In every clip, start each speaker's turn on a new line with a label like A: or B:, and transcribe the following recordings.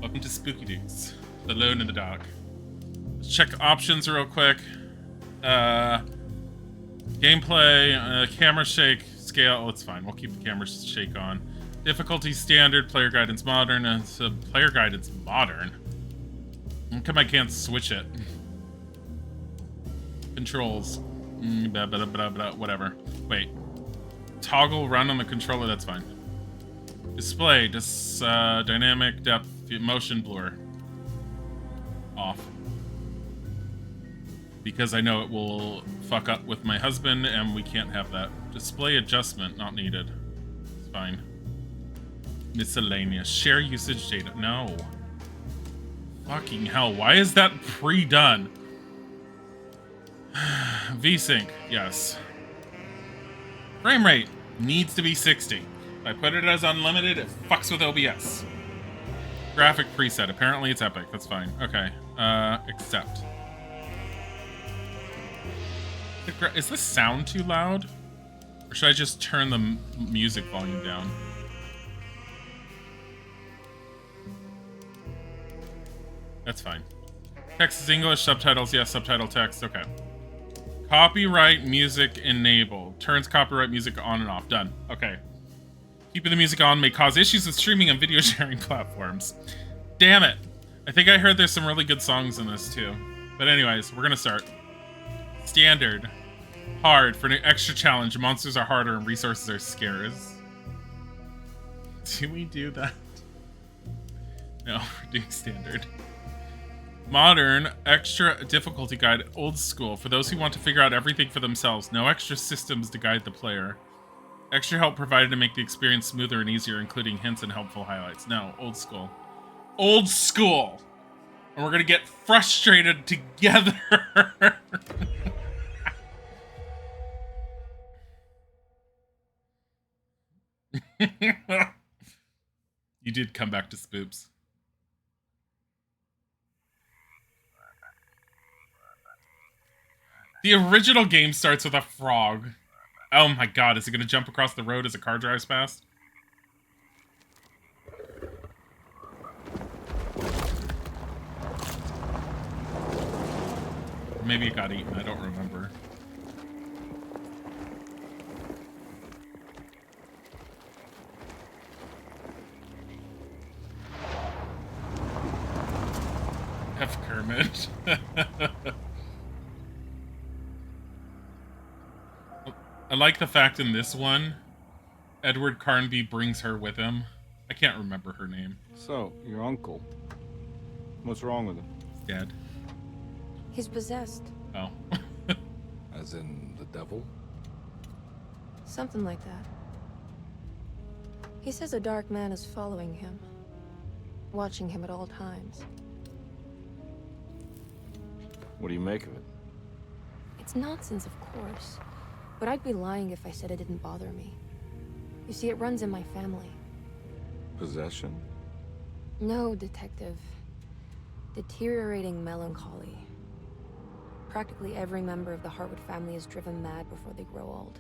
A: Welcome to Spooky Dukes. Alone in the dark. Let's check options real quick. Gameplay, camera shake, scale. Oh, it's fine. We'll keep the camera shake on. Difficulty standard, player guidance modern. Player guidance modern. How come I can't switch it? Controls. Blah, blah, blah, blah, whatever. Wait. Toggle run on the controller, that's fine. Display, dynamic depth, motion blur. Off. Because I know it will fuck up with my husband and we can't have that. Display adjustment, not needed. It's fine. Miscellaneous. Share usage data. No. Fucking hell, why is that pre-done? VSync, yes. Frame rate needs to be 60. If I put it as unlimited, it fucks with OBS. Graphic preset, apparently it's epic, that's fine. Okay, accept. Is this sound too loud? Or should I just turn the music volume down? That's fine. Text is English, subtitles, yes, subtitle text, okay. Copyright music enabled. Turns copyright music on and off. Done. Okay. Keeping the music on may cause issues with streaming and video sharing platforms. Damn it. I think I heard there's some really good songs in this too. But anyways, we're gonna start. Standard. Hard. For an extra challenge, monsters are harder and resources are scarce. Do we do that? No, we're doing standard. Modern, extra difficulty guide, old school. For those who want to figure out everything for themselves. No extra systems to guide the player. Extra help provided to make the experience smoother and easier, including hints and helpful highlights. No, old school. Old school! And we're gonna get frustrated together. You did come back to Spoops. The original game starts with a frog. Oh my god, is it gonna jump across the road as a car drives past? Or maybe it got eaten, I don't remember. F. Kermit. I like the fact in this one, Edward Carnby brings her with him. I can't remember her name.
B: So, your uncle. What's wrong with him?
A: He's dead.
C: He's possessed.
A: Oh.
B: As in the devil?
C: Something like that. He says a dark man is following him, watching him at all times.
B: What do you make of it?
C: It's nonsense, of course. But I'd be lying if I said it didn't bother me. You see, it runs in my family.
B: Possession?
C: No, detective. Deteriorating melancholy. Practically every member of the Hartwood family is driven mad before they grow old.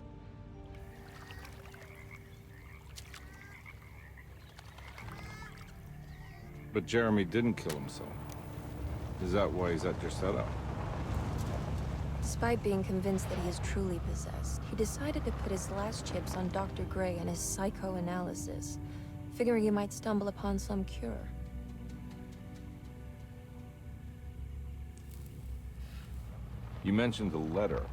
B: But Jeremy didn't kill himself. Is that why he's at your setup?
C: Despite being convinced that he is truly possessed, he decided to put his last chips on Dr. Gray and his psychoanalysis, figuring he might stumble upon some cure.
B: You mentioned the letter.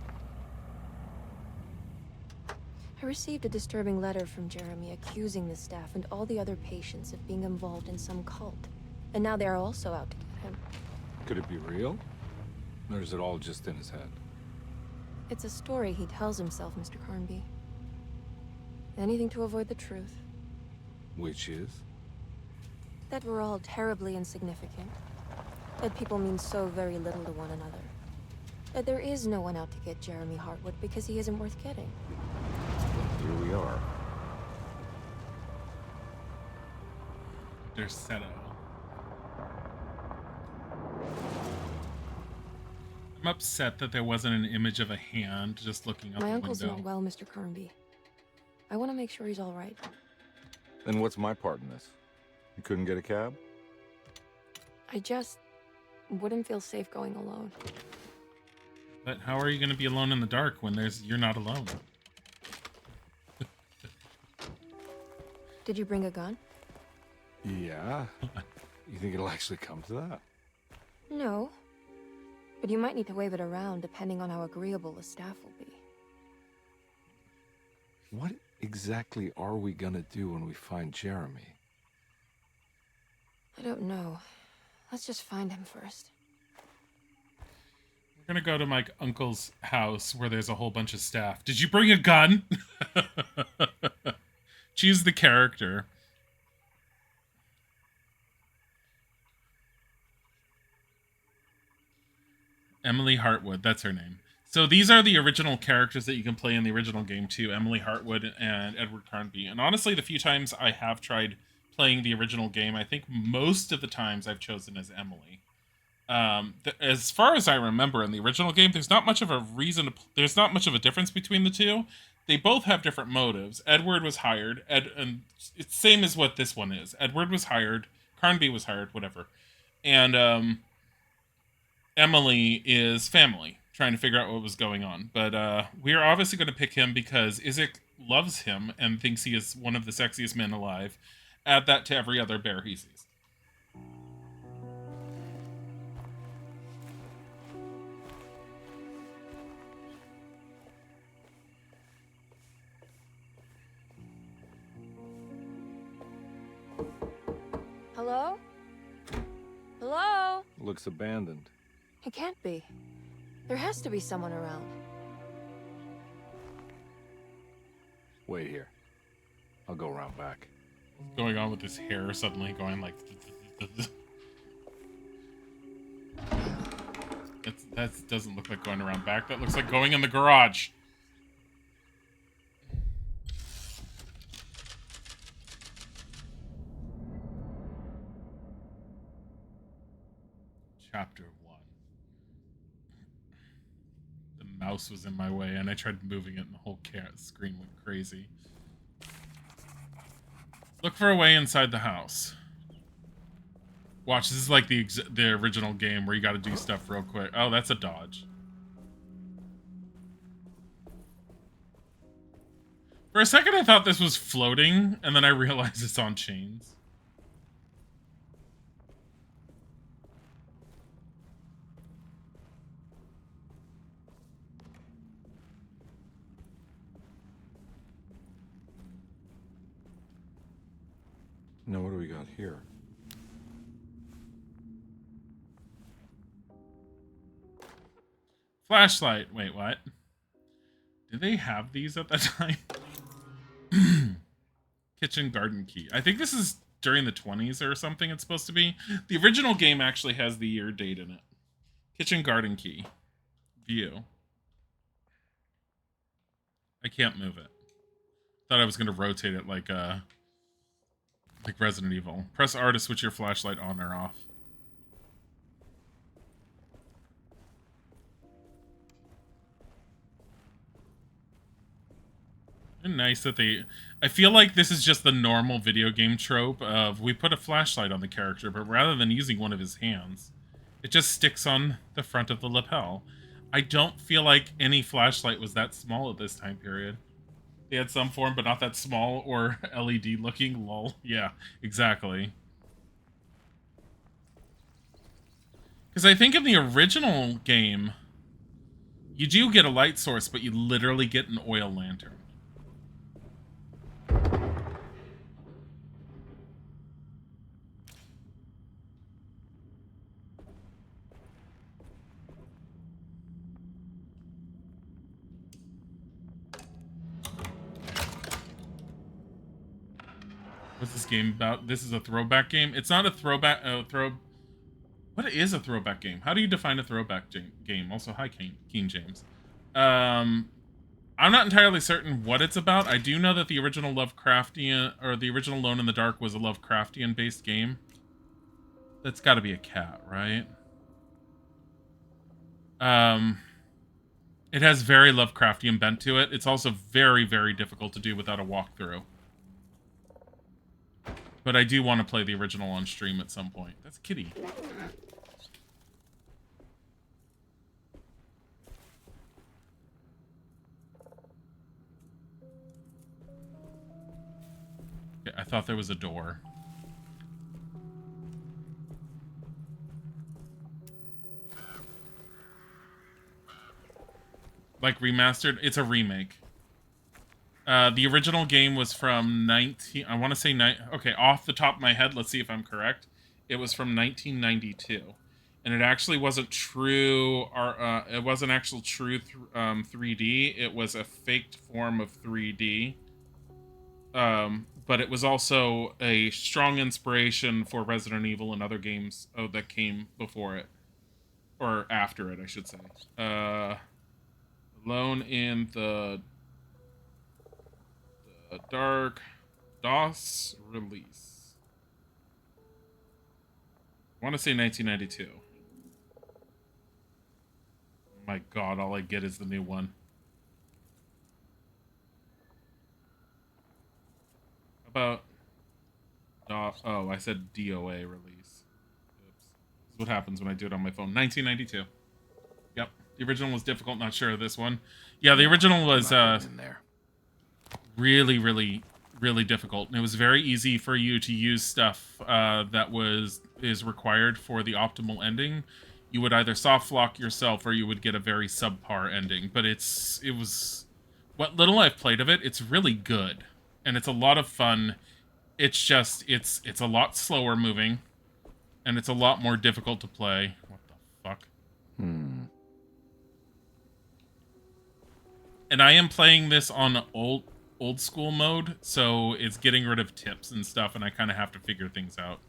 C: I received a disturbing letter from Jeremy accusing the staff and all the other patients of being involved in some cult. And now they are also out to get him.
B: Could it be real? Or is it all just in his head?
C: It's a story he tells himself, Mr. Carnby. Anything to avoid the truth.
B: Which is?
C: That we're all terribly insignificant. That people mean so very little to one another. That there is no one out to get Jeremy Hartwood because he isn't worth getting.
B: Here we are.
A: There's Seto. I'm upset that there wasn't an image of a hand just looking out
C: My
A: the
C: uncle's
A: window.
C: not well, Mr. Carnby. I want to make sure he's all right.
B: Then what's my part in this? You couldn't get a cab?
C: I just wouldn't feel safe going alone.
A: But how are you going to be alone in the dark when you're not alone?
C: Did you bring a gun?
B: Yeah. You think it'll actually come to that?
C: No. But you might need to wave it around depending on how agreeable the staff will be.
B: What exactly are we gonna do when we find Jeremy?
C: I don't know. Let's just find him first.
A: We're going to go to my uncle's house where there's a whole bunch of staff. Did you bring a gun? Choose the character. Emily Hartwood, that's her name. So these are the original characters that you can play in the original game too. Emily Hartwood and Edward Carnby. And honestly, the few times I have tried playing the original game, I think most of the times I've chosen as Emily. As far as I remember in the original game, there's not much of a there's not much of a difference between the two. They both have different motives. Edward was hired, and it's same as what this one is. Edward was hired, Carnby was hired, whatever. And Emily is family, trying to figure out what was going on. But we are obviously going to pick him because Isaac loves him and thinks he is one of the sexiest men alive. Add that to every other bear he sees.
C: Hello? Hello?
B: Looks abandoned.
C: It can't be. There has to be someone around.
B: Wait here. I'll go around back.
A: What's going on with his hair suddenly going like... That doesn't look like going around back. That looks like going in the garage. Chapter 1. The mouse was in my way, and I tried moving it, and the whole screen went crazy. Look for a way inside the house. Watch, this is like the original game where you got to do stuff real quick. Oh, that's a dodge. For a second, I thought this was floating, and then I realized it's on chains.
B: Now, what do we got here?
A: Flashlight. Wait, what? Did they have these at that time? Kitchen garden key. I think this is during the 20s or something it's supposed to be. The original game actually has the year date in it. Kitchen garden key. View. I can't move it. Thought I was going to rotate it like Resident Evil. Press R to switch your flashlight on or off. Nice that they... I feel like this is just the normal video game trope of we put a flashlight on the character, but rather than using one of his hands, it just sticks on the front of the lapel. I don't feel like any flashlight was that small at this time period. They had some form, but not that small or LED looking. Lol. Yeah, exactly. Because I think in the original game, you do get a light source, but you literally get an oil lantern. What's this game about? This is a throwback game? It's not a throwback... What is a throwback game? How do you define a throwback game? Also, hi, Keen James. I'm not entirely certain what it's about. I do know that the original Lovecraftian... Or the original Alone in the Dark was a Lovecraftian-based game. That's got to be a cat, right? It has very Lovecraftian bent to it. It's also very, very difficult to do without a walkthrough. But I do want to play the original on stream at some point. That's Kitty. Okay, I thought there was a door. Like remastered? It's a remake. The original game was from I want to say okay, off the top of my head, let's see if I'm correct. It was from 1992. And it actually wasn't true, it wasn't actual true 3D. It was a faked form of 3D. But it was also a strong inspiration for Resident Evil and other games that came before it. Or after it, I should say. Alone in the Dark DOS release. I want to say 1992. My god, all I get is the new one. How about oh, I said DOA release. Oops. This is what happens when I do it on my phone. 1992. Yep. The original was difficult, not sure of this one. Yeah, the original was in there. Really, really, really difficult. And it was very easy for you to use stuff that is required for the optimal ending. You would either soft lock yourself or you would get a very subpar ending. But it was what little I've played of it, it's really good. And it's a lot of fun. It's just it's a lot slower moving and it's a lot more difficult to play. What the fuck? And I am playing this on old school mode, so it's getting rid of tips and stuff, and I kind of have to figure things out,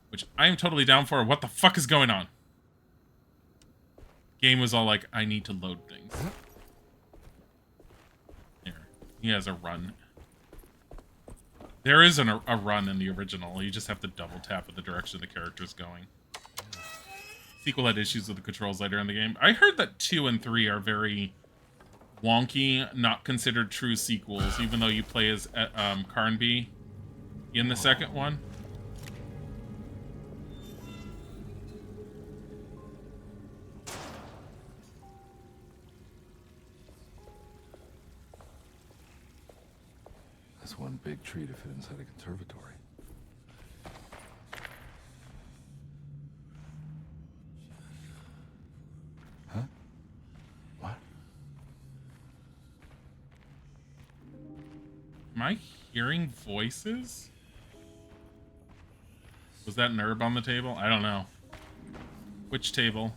A: which I am totally down for. What the fuck is going on? Game was all like, I need to load things. Here, he has a run. There is a run in the original. You just have to double tap at the direction the character's going. Sequel had issues with the controls later in the game. I heard that 2 and 3 are very wonky, not considered true sequels, even though you play as Carnby in the second one.
B: That's one big tree to fit inside a conservatory. Huh? What?
A: Am I hearing voices? Was that an herb on the table? I don't know. Which table?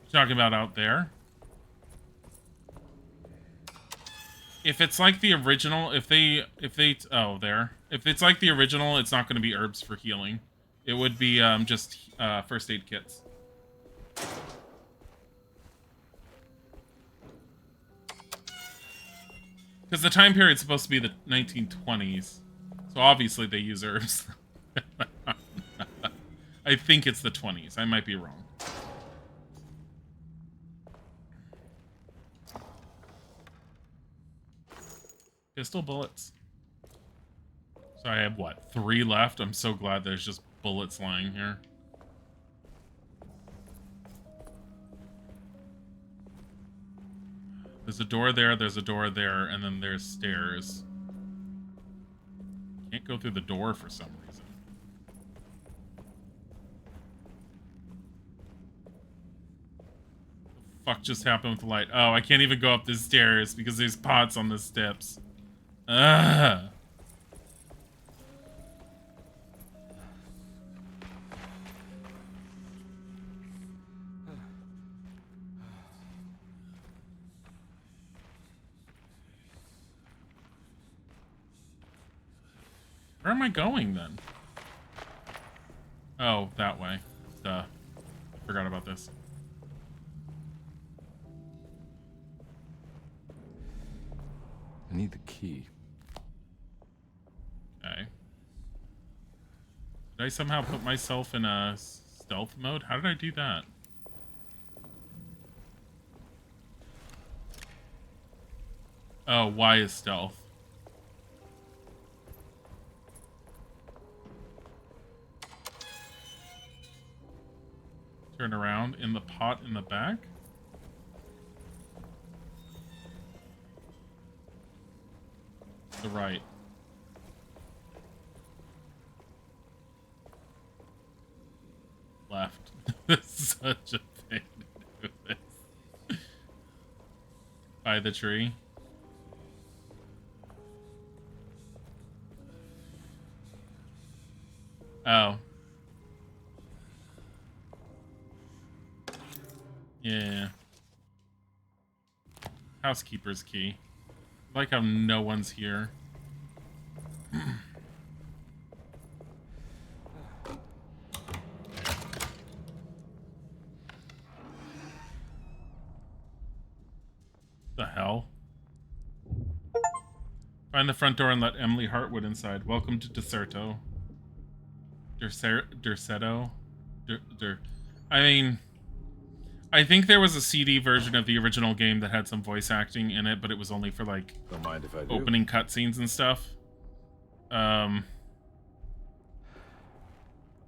A: Talking about out there? If it's like the original, if it's like the original, it's not going to be herbs for healing. It would be just first aid kits. Because the time period's supposed to be the 1920s. So obviously they use herbs. I think it's the 20s. I might be wrong. Pistol bullets. So I have, what, 3 left? I'm so glad there's just bullets lying here. There's a door there, there's a door there, and then there's stairs. Can't go through the door for some reason. What the fuck just happened with the light? Oh, I can't even go up the stairs because there's pots on the steps. Ugh. Where am I going then? Oh, that way. Duh. Forgot about this.
B: I need the key.
A: Okay. Did I somehow put myself in a stealth mode? How did I do that? Oh, Y is stealth. Turn around in the pot in the back. The right. Left. This is such a pain to do this. By the tree. Oh. Yeah. Housekeeper's key. I like how no one's here. The hell? Find the front door and let Emily Hartwood inside. Welcome to Deserto. Dersetto? I mean, I think there was a CD version of the original game that had some voice acting in it, but it was only for, like,
B: Don't mind if I do.
A: opening cutscenes and stuff. I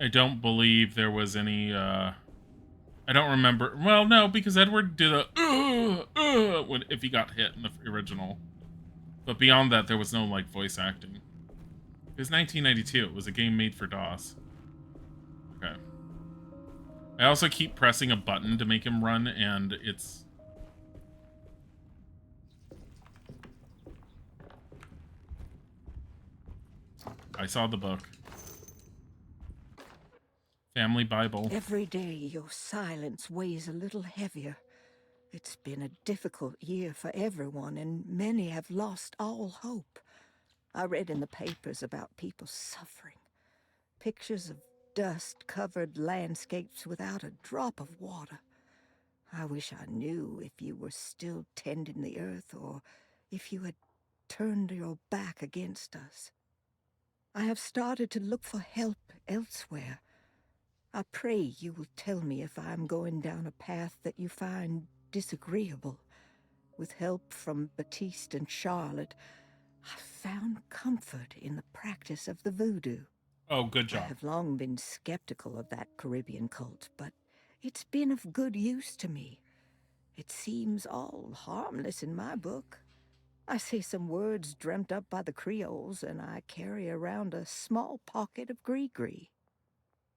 A: don't believe there was any, I don't remember. Well, no, because Edward did a, if he got hit in the original. But beyond that, there was no, like, voice acting. It was 1992. It was a game made for DOS. Okay. I also keep pressing a button to make him run, and it's... I saw the book. Family Bible.
D: Every day your silence weighs a little heavier. It's been a difficult year for everyone, and many have lost all hope. I read in the papers about people suffering. Pictures of dust-covered landscapes without a drop of water. I wish I knew if you were still tending the earth, or if you had turned your back against us. I have started to look for help elsewhere. I pray you will tell me if I am going down a path that you find disagreeable. With help from Baptiste and Charlotte, I found comfort in the practice of the voodoo.
A: Oh, good job.
D: I have long been skeptical of that Caribbean cult, but it's been of good use to me. It seems all harmless in my book. I say some words dreamt up by the Creoles, and I carry around a small pocket of gree-gree.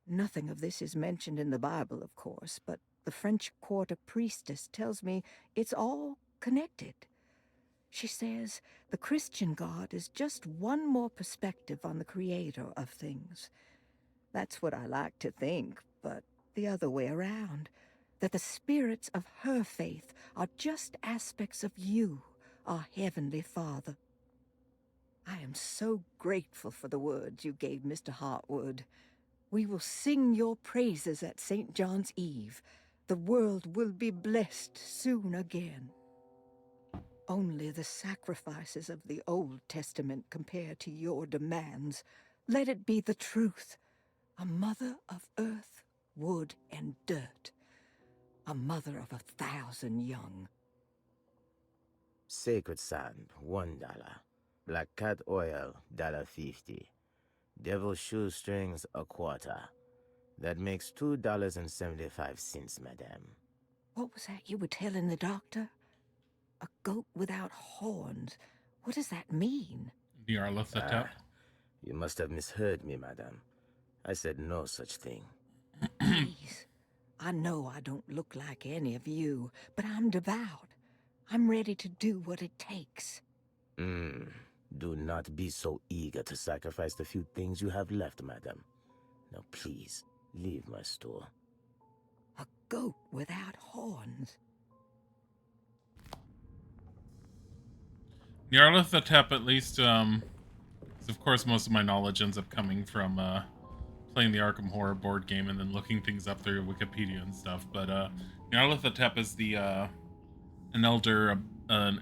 D: Nothing of this is mentioned in the Bible, of course, but the French Quarter priestess tells me it's all connected. She says the Christian God is just one more perspective on the creator of things. That's what I like to think, but the other way around, that the spirits of her faith are just aspects of you, our Heavenly Father. I am so grateful for the words you gave Mr. Hartwood. We will sing your praises at St. John's Eve. The world will be blessed soon again. Only the sacrifices of the Old Testament compare to your demands. Let it be the truth. A mother of earth, wood, and dirt. A mother of 1,000 young.
E: Sacred sand, $1. Black cat oil, $1.50. Devil shoestrings, $0.25. That makes $2.75, madame.
D: What was that you were telling the doctor? A goat without horns. What does that mean?
A: Nyarlathotep.
E: You must have misheard me, madame. I said no such thing.
D: Please. I know I don't look like any of you, but I'm devout. I'm ready to do what it takes.
E: Do not be so eager to sacrifice the few things you have left, madame. Now please, leave my store.
D: A goat without horns.
A: Nyarlathotep, at least, 'cause of course most of my knowledge ends up coming from playing the Arkham Horror board game and then looking things up through Wikipedia and stuff. But Nyarlathotep is the an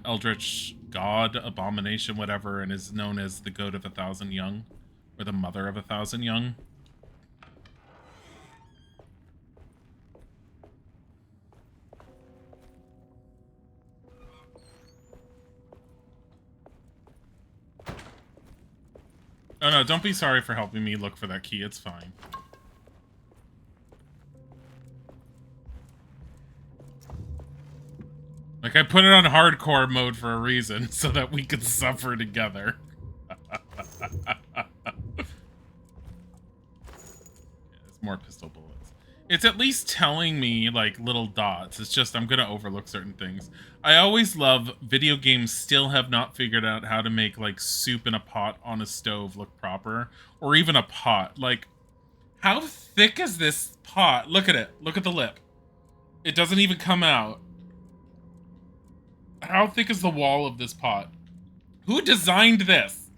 A: eldritch god, abomination, whatever, and is known as the goat of 1,000 young, or the mother of 1,000 young. Oh no, don't be sorry for helping me look for that key, it's fine. Like, I put it on hardcore mode for a reason, so that we could suffer together. There's more pistol bullets. It's at least telling me, like, little dots. It's just I'm gonna overlook certain things. I always love video games still have not figured out how to make, like, soup in a pot on a stove look proper. Or even a pot. Like, how thick is this pot? Look at it. Look at the lip. It doesn't even come out. How thick is the wall of this pot? Who designed this?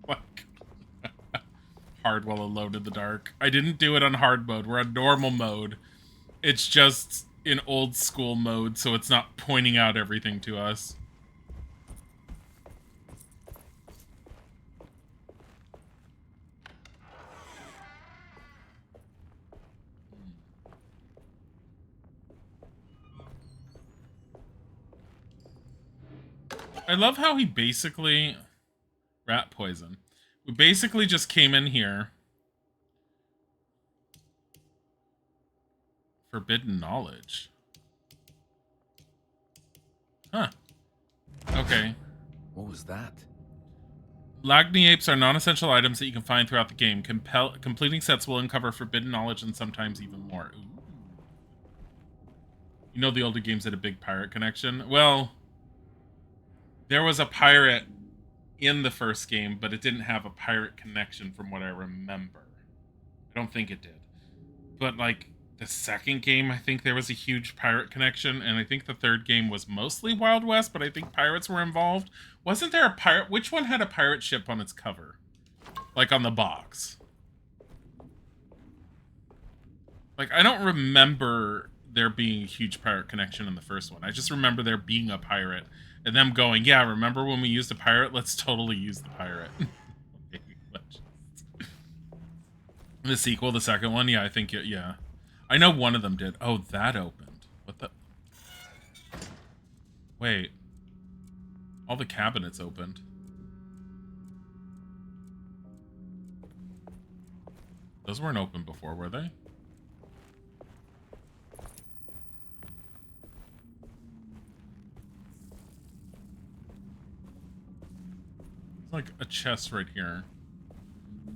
A: Like, hard while alone in the dark. I didn't do it on hard mode. We're on normal mode. It's just in old school mode, so it's not pointing out everything to us. I love how he basically... Rat poison. We basically just came in here. Forbidden knowledge. Huh. Okay.
B: What was that?
A: Lagni apes are non-essential items that you can find throughout the game. Completing sets will uncover forbidden knowledge and sometimes even more. Ooh. You know the older games had a big pirate connection? Well, there was a pirate in the first game, but it didn't have a pirate connection from what I remember. I don't think it did. But, like, the second game, I think there was a huge pirate connection, and I think the third game was mostly Wild West, but I think pirates were involved. Wasn't there a pirate? Which one had a pirate ship on its cover? Like, on the box. Like, I don't remember there being a huge pirate connection in the first one. I just remember there being a pirate. And them going, yeah, remember when we used a pirate? Let's totally use the pirate. The sequel, the second one? Yeah, I think, yeah. I know one of them did. Oh, that opened. What the? Wait. All the cabinets opened. Those weren't open before, were they? Like a chest right here.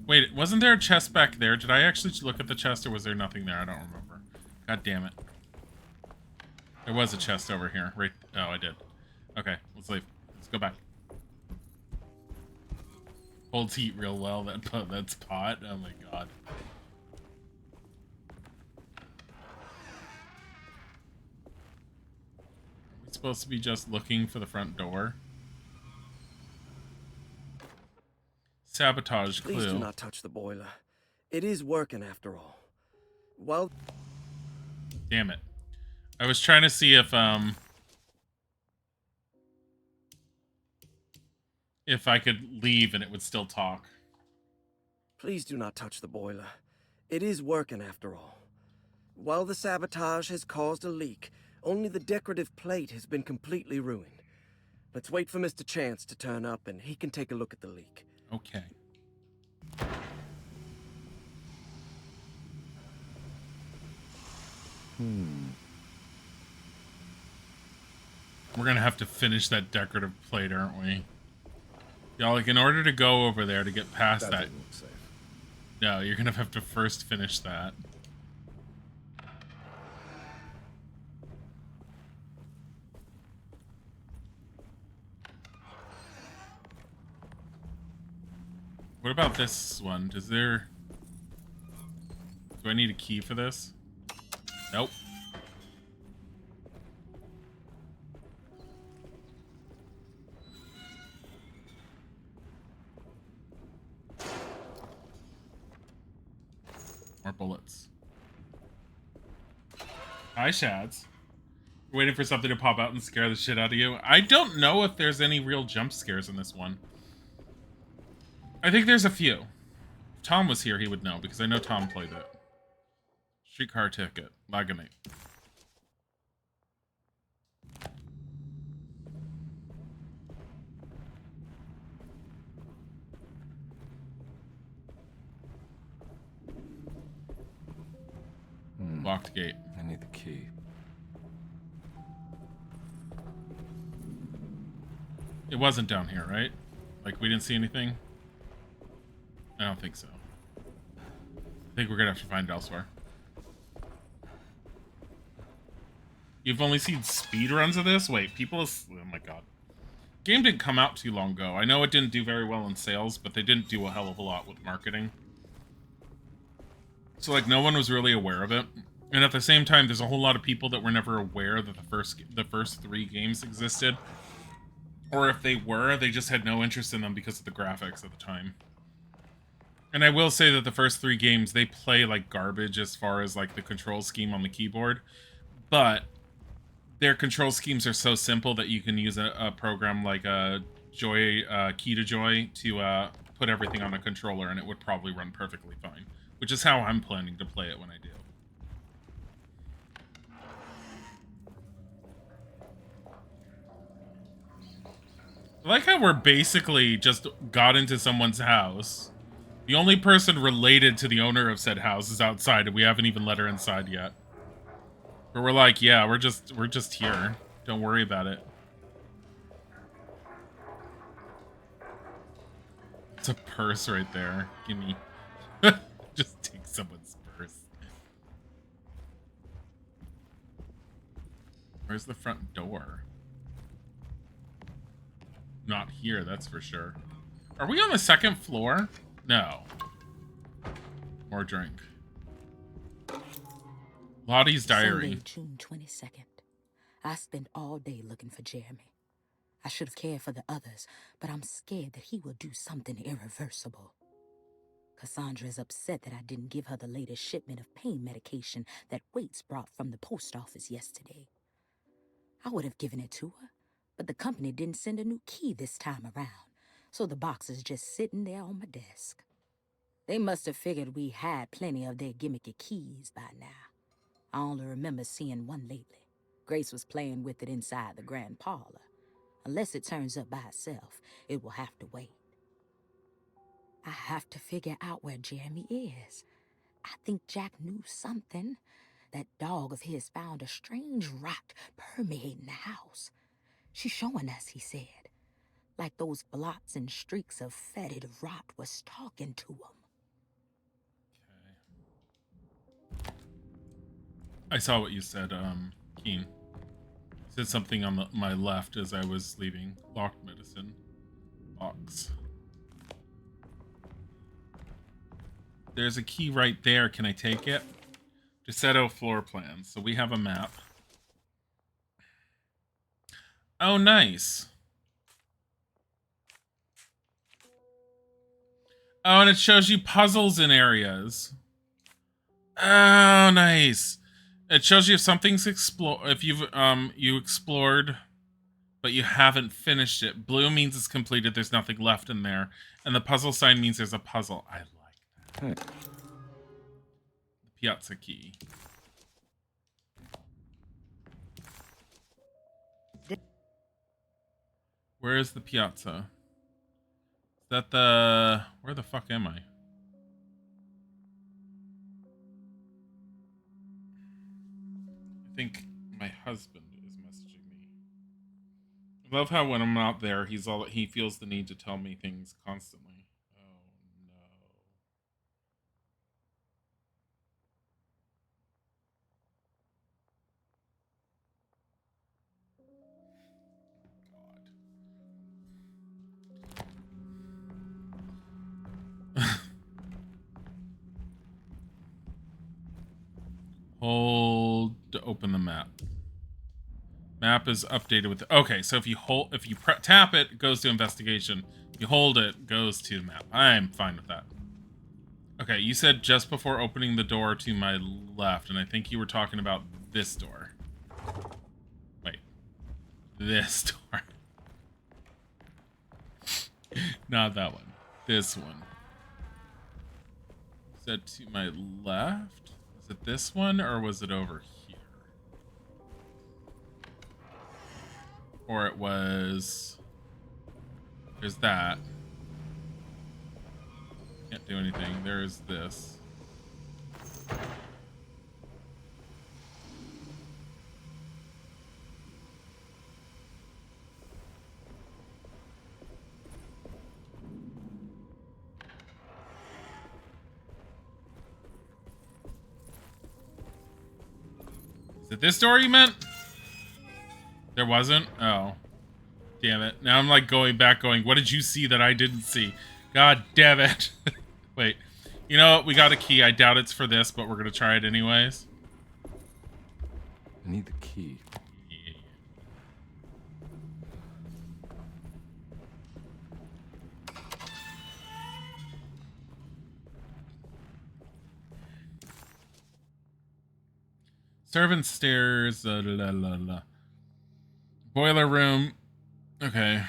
A: Wait, wasn't there a chest back there? Did I actually look at the chest or was there nothing there? I don't remember. God damn it. There was a chest over here. Right. Oh, I did. Okay, let's leave. Let's go back. Holds heat real well. That's pot. Oh my god. Are we supposed to be just looking for the front door? Sabotage clue.
F: Please do not touch the boiler. It is working after all. Well,
A: damn it. I was trying to see if I could leave and it would still talk.
F: please do not touch the boiler. It is working after all. While the sabotage has caused a leak, only the decorative plate has been completely ruined. Let's wait for Mr. Chance to turn up and he can take a look at the leak.
A: Okay. We're gonna have to finish that decorative plate, aren't we? Y'all, like, in order to go over there to get past that...
B: Doesn't look safe.
A: No, you're gonna have to first finish that. What about this one? Do I need a key for this? Nope. More bullets. Hi, Shads. We're waiting for something to pop out and scare the shit out of you. I don't know if there's any real jump scares in this one. I think there's a few. If Tom was here, he would know, because I know Tom played it. Streetcar ticket. Laganate.
B: Hmm.
A: Locked gate.
B: I need the key.
A: It wasn't down here, right? Like, we didn't see anything? I don't think so. I think we're gonna have to find it elsewhere. You've only seen speedruns of this? Wait, oh my god. Game didn't come out too long ago. I know it didn't do very well in sales, but they didn't do a hell of a lot with marketing. So, like, no one was really aware of it. And at the same time, there's a whole lot of people that were never aware that the first 3 games existed. Or if they were, they just had no interest in them because of the graphics at the time. And I will say that the first 3 games, they play like garbage as far as like the control scheme on the keyboard. But their control schemes are so simple that you can use a program like a Key to Joy to put everything on a controller, and it would probably run perfectly fine. Which is how I'm planning to play it when I do. I like how we're basically just got into someone's house. The only person related to the owner of said house is outside, and we haven't even let her inside yet. But we're like, yeah, we're just here. Don't worry about it. It's a purse right there. Give me. Just take someone's purse. Where's the front door? Not here, that's for sure. Are we on the 2nd floor? No. More drink. Lottie's diary.
G: Sunday, June 22nd. I spent all day looking for Jeremy. I should have cared for the others, but I'm scared that he will do something irreversible. Cassandra is upset that I didn't give her the latest shipment of pain medication that Waits brought from the post office yesterday. I would have given it to her, but the company didn't send a new key this time around, so the box is just sitting there on my desk. They must have figured we had plenty of their gimmicky keys by now. I only remember seeing one lately. Grace was playing with it inside the grand parlor. Unless it turns up by itself, it will have to wait. I have to figure out where Jeremy is. I think Jack knew something. That dog of his found a strange rot permeating the house. She's showing us, he said. Like those blots and streaks of fetid rot was talking to him.
A: Okay. I saw what you said, Keen. You said something on my left as I was leaving. Locked medicine box. There's a key right there. Can I take it? Desetto floor plan. So we have a map. Oh, nice. Oh, and it shows you puzzles in areas. Oh, nice. It shows you if something's if you've you explored, but you haven't finished it. Blue means it's completed. There's nothing left in there, and the puzzle sign means there's a puzzle. I like that. The piazza key. Where is the piazza? Is that the... Where the fuck am I? I think my husband is messaging me. I love how when I'm not there, he feels the need to tell me things constantly. Oh no. Hold to open the map. Map is updated with... Okay, so if you tap it, it goes to investigation. If you hold it, goes to the map. I'm fine with that. Okay, you said just before opening the door to my left, and I think you were talking about this door. Wait. This door. Not that one. This one. You said to my left? Is it this one, or was it over here? Or it was... There's that. Can't do anything. There's this. it this door you meant? There wasn't? Oh. Damn it. Now I'm like going back going, what did you see that I didn't see? God damn it. Wait. You know what? We got a key. I doubt it's for this, but we're going to try it anyways.
B: I need the key.
A: Yeah. Servant stairs. La, la, la, la. Boiler room. Okay.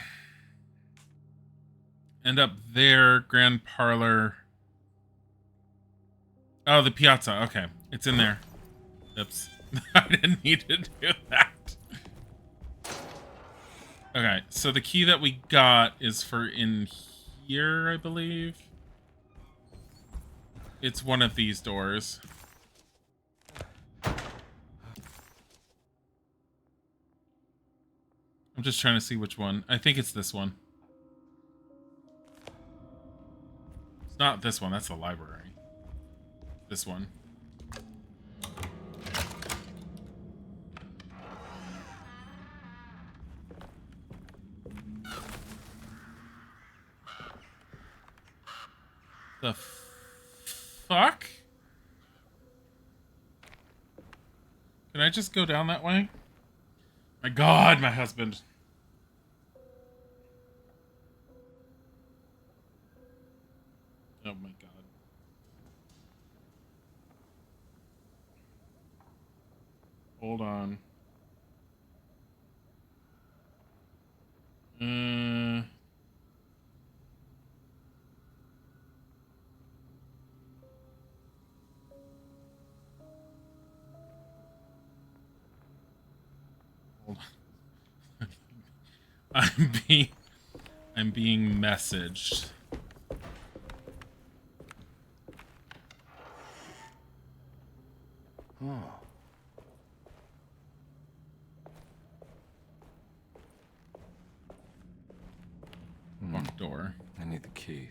A: End up there. Grand parlor. Oh, the piazza. Okay. It's in there. Oops. I didn't need to do that. Okay. So the key that we got is for in here, I believe. It's one of these doors. I'm just trying to see which one. I think it's this one. It's not this one. That's the library. This one. The fuck? Can I just go down that way? My God, my husband. Oh my God. Hold on. Hold on. I'm being messaged.
B: Oh.
A: Locked door.
B: I need the key.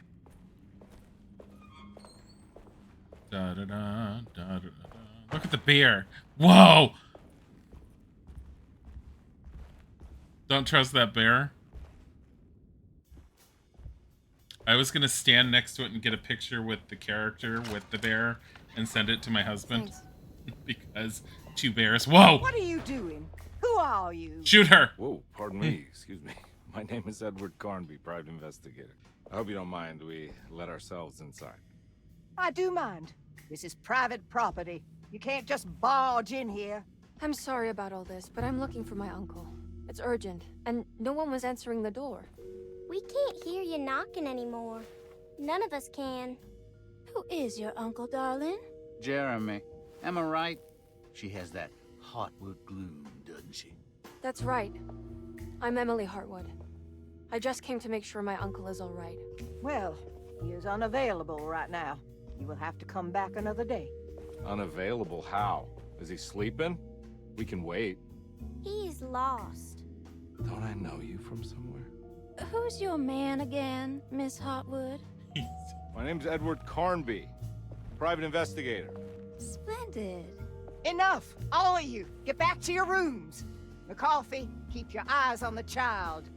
A: Da da da da da da. Look at the bear. Whoa! Don't trust that bear. I was gonna stand next to it and get a picture with the character with the bear and send it to my husband.
C: Thanks.
A: Because two bears. Whoa!
D: What are you doing? Who are you?
A: Shoot her!
B: Whoa, pardon me. Excuse me. My name is Edward Carnby, private investigator. I hope you don't mind we let ourselves inside.
D: I do mind. This is private property. You can't just barge in here.
C: I'm sorry about all this, but I'm looking for my uncle. It's urgent, and no one was answering the door.
H: We can't hear you knocking anymore. None of us can.
I: Who is your uncle, darling?
J: Jeremy. Am I right? She has that Heartwood gloom, doesn't she?
C: That's right. I'm Emily Hartwood. I just came to make sure my uncle is all right.
D: Well, he is unavailable right now. You will have to come back another day.
B: Unavailable how? Is he sleeping? We can wait.
H: He's lost.
B: Don't I know you from somewhere?
I: Who's your man again, Miss Hartwood?
B: My name's Edward Carnby, private investigator.
I: Splendid.
D: Enough! All of you! Get back to your rooms! McCarthy, keep your eyes on the child.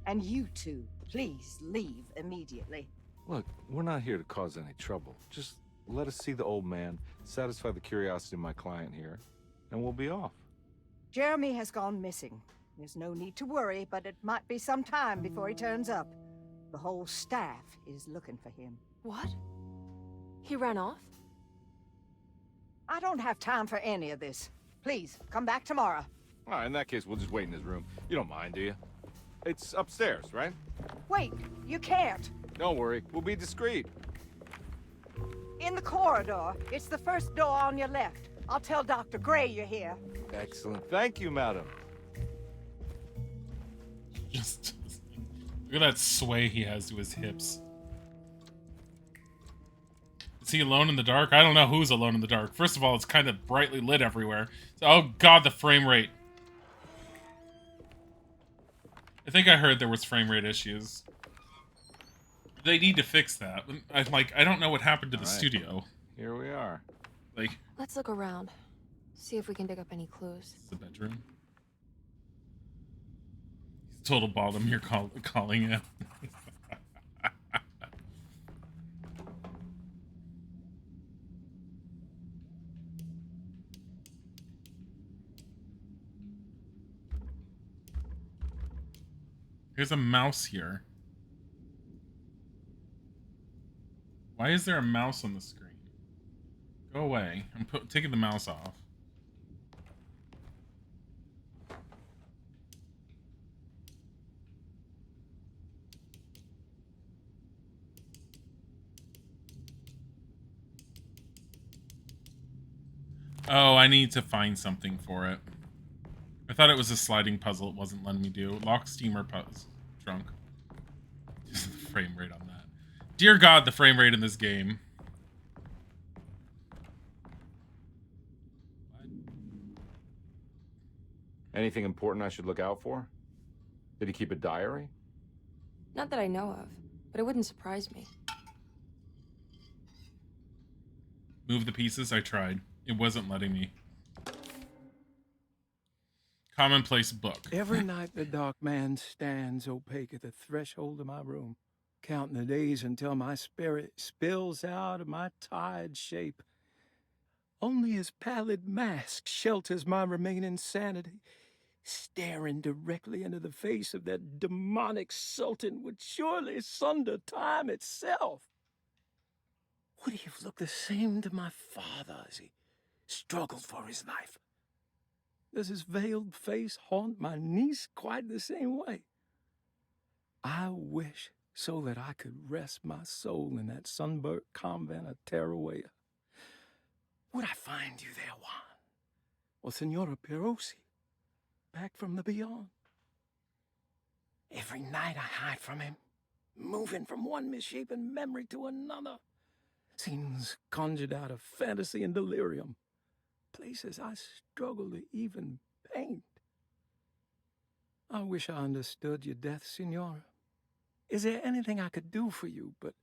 D: And you two, please leave immediately.
B: Look, we're not here to cause any trouble. Just let us see the old man, satisfy the curiosity of my client here, and we'll be off.
D: Jeremy has gone missing. There's no need to worry, but it might be some time before he turns up. The whole staff is looking for him.
C: What? He ran off?
D: I don't have time for any of this. Please, come back tomorrow.
B: All right, in that case, we'll just wait in his room. You don't mind, do you? It's upstairs, right?
D: Wait, you can't.
B: Don't worry, we'll be discreet.
D: In the corridor. It's the first door on your left. I'll tell Dr. Gray you're here.
B: Excellent. Thank you, madam.
A: Just look at that sway he has to his hips. Is he alone in the dark? I don't know who's alone in the dark. First of all, it's kind of brightly lit everywhere. So, oh God, the frame rate. I think I heard there was frame rate issues. They need to fix that. I don't know what happened to the studio.
B: Here we are.
A: Like,
C: Let's look around. See if we can dig up any clues.
A: It's the bedroom. He's total bottom. You're calling it. There's a mouse here. Why is there a mouse on the screen? Go away. I'm taking the mouse off. Oh, I need to find something for it. I thought it was a sliding puzzle it wasn't letting me do. Lock steamer trunk. Just the frame rate on that. Dear God, the frame rate in this game.
B: Anything important I should look out for? Did he keep a diary?
C: Not that I know of, but it wouldn't surprise me.
A: Move the pieces? I tried. It wasn't letting me. Commonplace book.
K: Every night the dark man stands opaque at the threshold of my room, counting the days until my spirit spills out of my tired shape. Only his pallid mask shelters my remaining sanity. Staring directly into the face of that demonic sultan would surely sunder time itself. Would he have looked the same to my father as he struggled for his life? Does his veiled face haunt my niece quite the same way? I wish so that I could rest my soul in that sunburnt convent of Teruel. Would I find you there, Juan? Or Senora Perosi, back from the beyond? Every night I hide from him, moving from one misshapen memory to another. Scenes conjured out of fantasy and delirium. Places I struggle to even paint. I wish I understood your death, Senora. Is there anything I could do for you but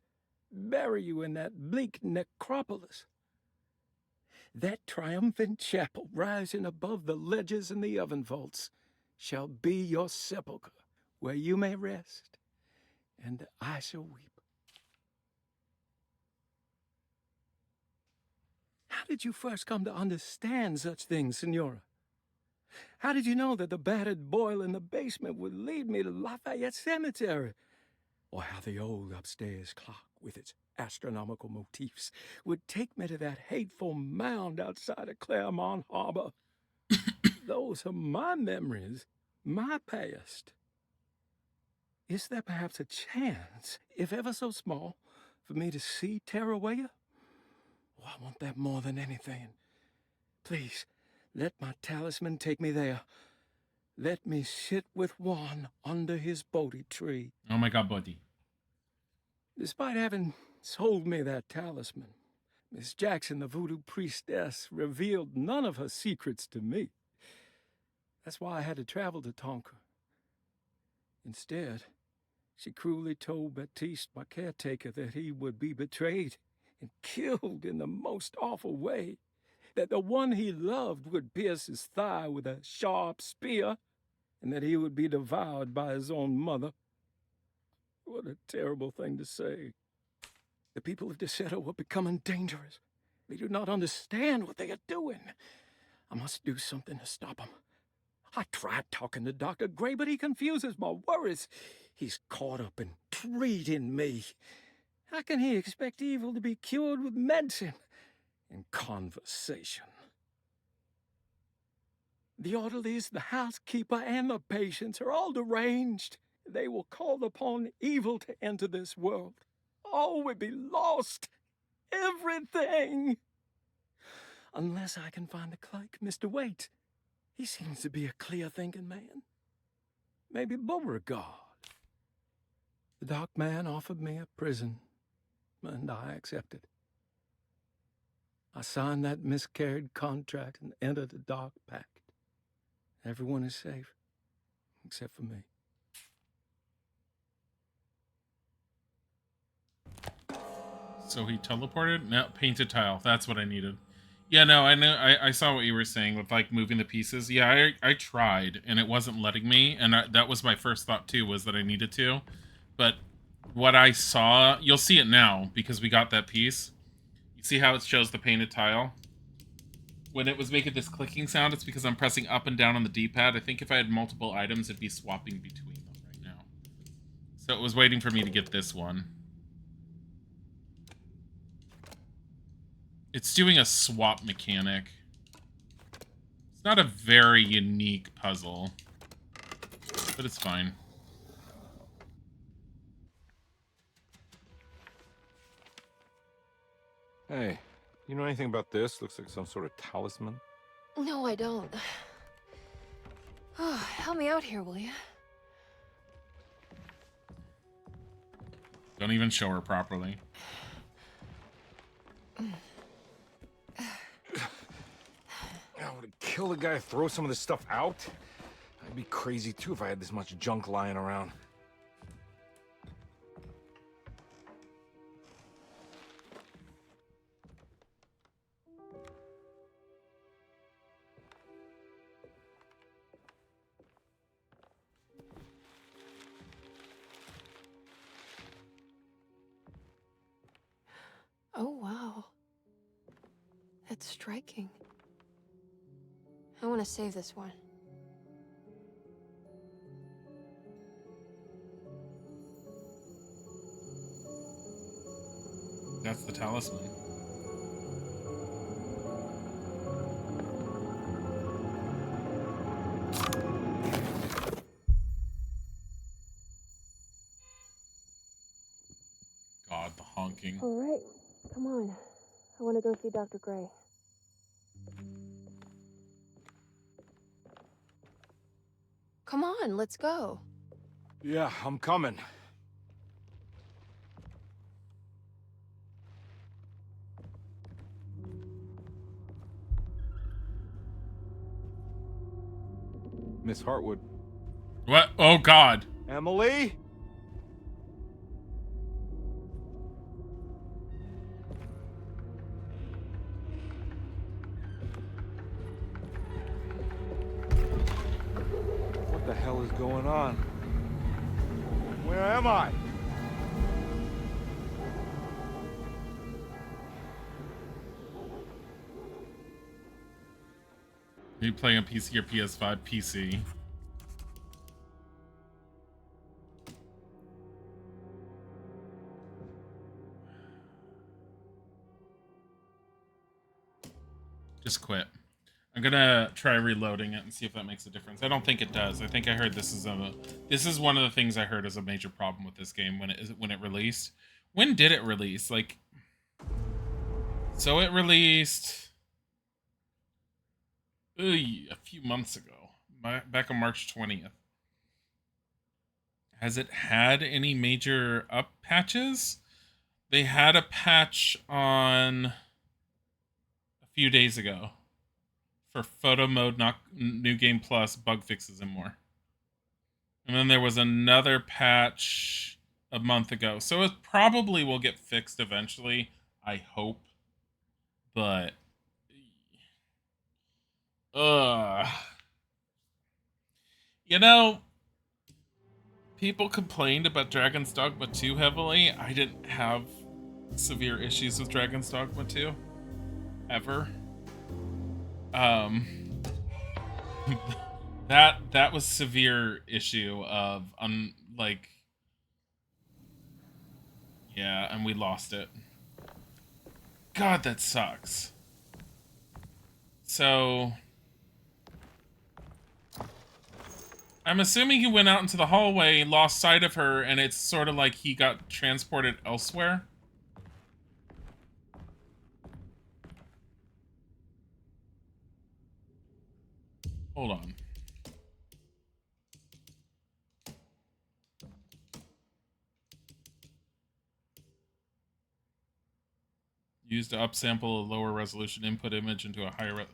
K: bury you in that bleak necropolis? That triumphant chapel rising above the ledges and the oven vaults shall be your sepulchre, where you may rest, and I shall weep. How did you first come to understand such things, Senora? How did you know that the battered boil in the basement would lead me to Lafayette Cemetery? Or how the old upstairs clock, with its astronomical motifs, would take me to that hateful mound outside of Claremont Harbor? Those are my memories, my past. Is there perhaps a chance, if ever so small, for me to see Teruel? Oh, I want that more than anything. Please, let my talisman take me there. Let me sit with Juan under his Bodhi tree.
A: Oh my God, Bodhi.
K: Despite having sold me that talisman, Miss Jackson, the voodoo priestess, revealed none of her secrets to me. That's why I had to travel to Tonka. Instead, she cruelly told Baptiste, my caretaker, that he would be betrayed and killed in the most awful way, that the one he loved would pierce his thigh with a sharp spear, and that he would be devoured by his own mother. What a terrible thing to say. The people of Deseto were becoming dangerous. They do not understand what they are doing. I must do something to stop them. I tried talking to Dr. Gray, but he confuses my worries. He's caught up in treating me. How can he expect evil to be cured with medicine and conversation? The orderlies, the housekeeper, and the patients are all deranged. They will call upon evil to enter this world. All will be lost. Everything. Unless I can find the clerk, Mr. Waite. He seems to be a clear-thinking man. Maybe Beauregard. The dark man offered me a prison, and I accepted. I signed that miscarried contract and entered the dark pact. Everyone is safe, except for me.
A: So he teleported? No, painted tile. That's what I needed. Yeah, no, I know. I saw what you were saying with like moving the pieces. Yeah, I tried and it wasn't letting me, and that was my first thought too, was that I needed to. But what I saw, you'll see it now because we got that piece. You see how it shows the painted tile? When it was making this clicking sound, it's because I'm pressing up and down on the D-pad. I think if I had multiple items, it'd be swapping between them right now. So it was waiting for me to get this one. It's doing a swap mechanic. It's not a very unique puzzle, but it's fine.
B: Hey, you know anything about this? Looks like some sort of talisman.
C: No, I don't. Oh, help me out here, will you?
A: Don't even show her properly.
B: I would kill the guy, throw some of this stuff out. I'd be crazy too if I had this much junk lying around.
C: Oh, wow. That's striking. I want to save this one.
A: That's the talisman. God, the honking.
C: All right, come on. I want to go see Dr. Gray. Come on, let's go.
B: Yeah, I'm coming. Miss Hartwood.
A: What? Oh, God.
B: Emily? What the hell is going on? Where am I?
A: Are you playing on PC or PS5? PC. Just quit. I'm gonna try reloading it and see if that makes a difference. I don't think it does. I think I heard this is one of the things I heard is a major problem with this game when it released. When did it release? Like, so it released a few months ago, back on March 20th. Has it had any major up patches? They had a patch on a few days ago for photo mode, not new game plus, bug fixes and more. And then there was another patch a month ago. So it probably will get fixed eventually, I hope. But you know, people complained about Dragon's Dogma 2 heavily. I didn't have severe issues with Dragon's Dogma 2 ever. That was severe issue of like, yeah, and we lost it. God, that sucks. So I'm assuming he went out into the hallway, lost sight of her, and it's sort of like he got transported elsewhere. Hold on. Used to upsample a lower resolution input image into a higher whatever.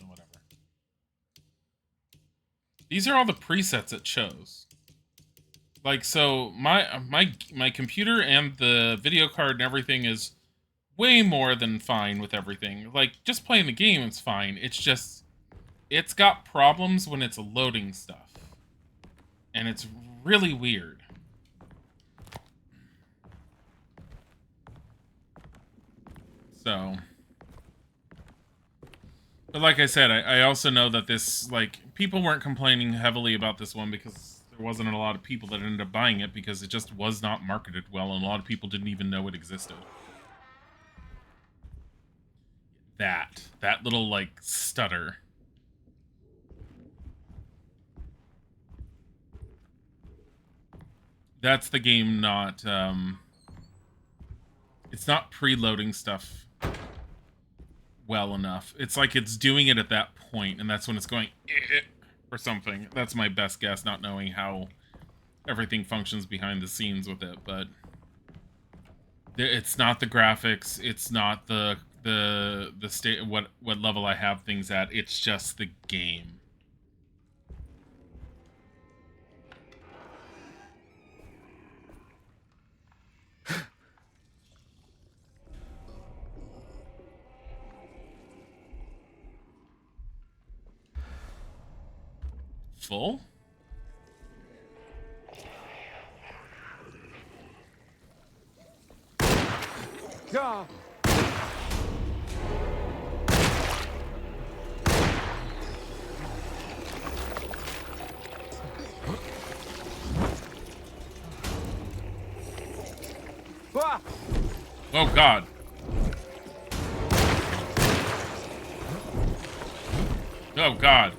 A: These are all the presets it chose. Like, so my computer and the video card and everything is way more than fine with everything. Like, just playing the game is fine. It's just, it's got problems when it's loading stuff. And it's really weird. So, but like I said, I also know that this, like, people weren't complaining heavily about this one because there wasn't a lot of people that ended up buying it because it just was not marketed well and a lot of people didn't even know it existed. That little, like, stutter. That's the game not, it's not preloading stuff well enough. It's like it's doing it at that point, and that's when it's going or something. That's my best guess, not knowing how everything functions behind the scenes with it, but it's not the graphics, it's not the state, what level I have things at. It's just the game. Full?
B: Yeah.
A: Oh God. Oh God.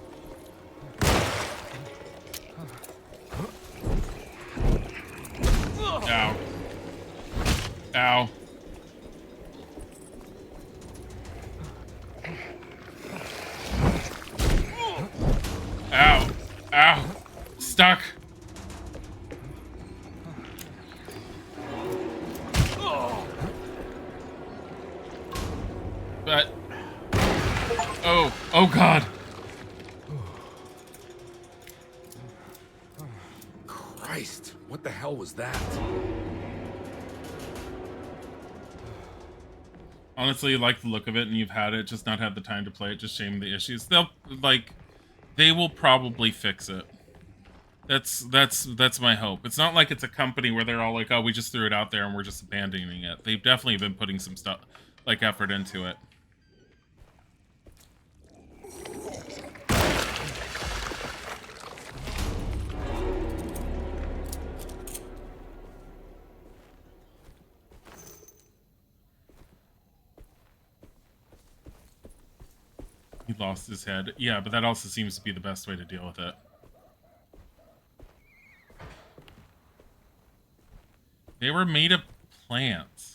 A: Ow. Ow. Ow. Ow. Stuck. But... Oh. Oh God.
B: Christ, what the hell was that?
A: Honestly, you like the look of it and you've had it, just not had the time to play it, just shame the issues. They will probably fix it. That's my hope. It's not like it's a company where they're all like, oh, we just threw it out there and we're just abandoning it. They've definitely been putting some stuff, like, effort into it. He lost his head. Yeah, but that also seems to be the best way to deal with it. They were made of plants.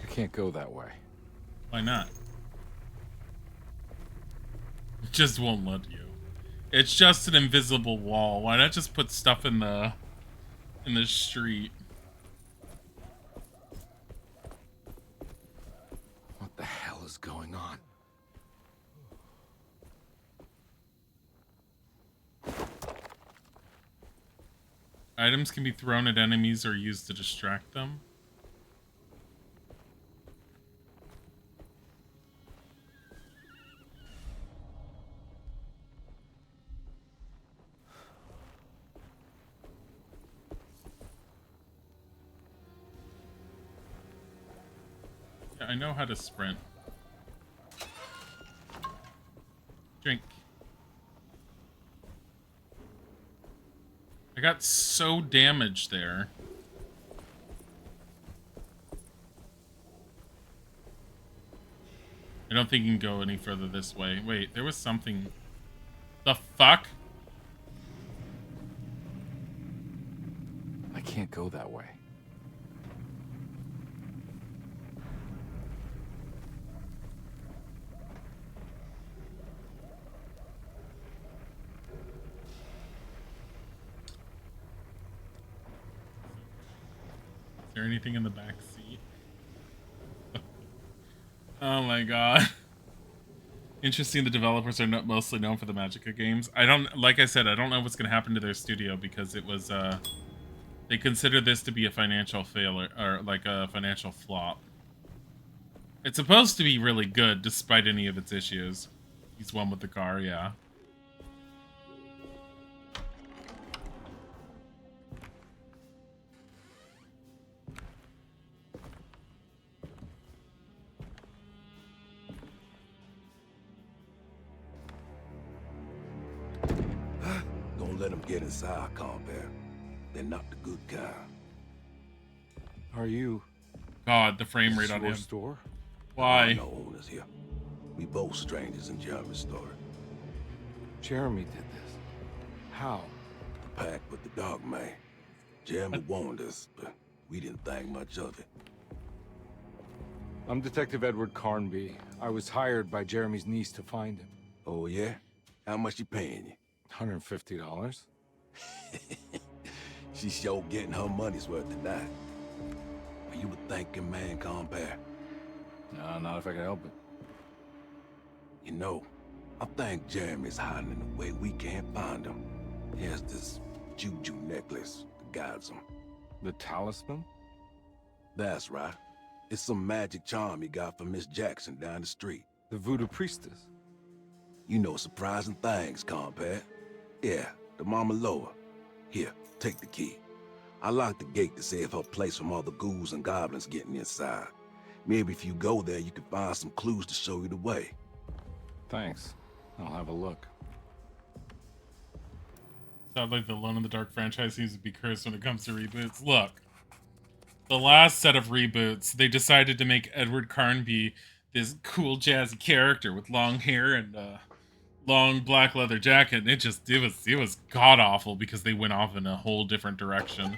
B: I can't go that way.
A: Why not? It just won't let you. It's just an invisible wall. Why not just put stuff in the street?
B: What the hell is going on?
A: Items can be thrown at enemies or used to distract them. Yeah, I know how to sprint. Drink. I got so damaged there. I don't think you can go any further this way. Wait, there was something. The fuck?
B: I can't go that way.
A: Is there anything in the back seat? Oh my god. Interesting, the developers are not mostly known for the Magicka games. I don't, like I said, I don't know what's going to happen to their studio because it was, they consider this to be a financial failure, or like a financial flop. It's supposed to be really good despite any of its issues. He's one with the car, yeah.
L: Don't let them get inside, Carnby. They're not the good kind.
B: Are you?
A: God, the frame rate on him.
B: Store?
A: Why?
L: No owners here. We both strangers in Jeremy's story.
B: Jeremy did this. How?
L: The pact with the dog man. Jeremy warned us, but we didn't think much of it.
B: I'm Detective Edward Carnby. I was hired by Jeremy's niece to find him.
L: Oh, yeah? How much she paying you?
B: $150.
L: She's sure getting her money's worth tonight. Are you a thinking man, Carnby?
B: No, not if I can help it.
L: You know, I think Jeremy's hiding in a way we can't find him. He has this juju necklace that guides him.
B: The talisman?
L: That's right. It's some magic charm he got from Miss Jackson down the street.
B: The voodoo priestess?
L: You know surprising things, Carnby. Yeah, the Mama Loa. Here, take the key. I locked the gate to save her place from all the ghouls and goblins getting inside. Maybe if you go there, you can find some clues to show you the way.
B: Thanks. I'll have a look.
A: Sounds like the Alone in the Dark franchise seems to be cursed when it comes to reboots. Look, the last set of reboots, they decided to make Edward Carnby this cool jazzy character with long hair and long black leather jacket, and it was god awful because they went off in a whole different direction.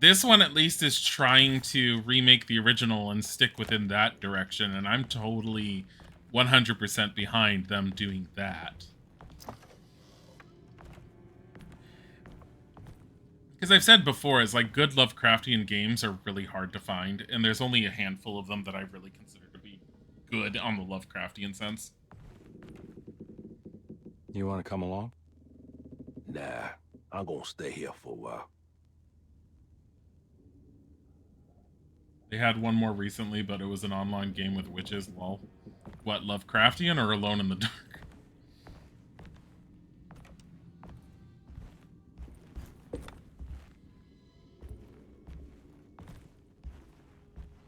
A: This one at least is trying to remake the original and stick within that direction, and I'm totally 100% behind them doing that. Because I've said before, is like good Lovecraftian games are really hard to find, and there's only a handful of them that I really consider to be good on the Lovecraftian sense.
B: You want to come along?
L: Nah, I'm gonna stay here for a while.
A: They had one more recently, but it was an online game with witches, lol. What, Lovecraftian or Alone in the Dark?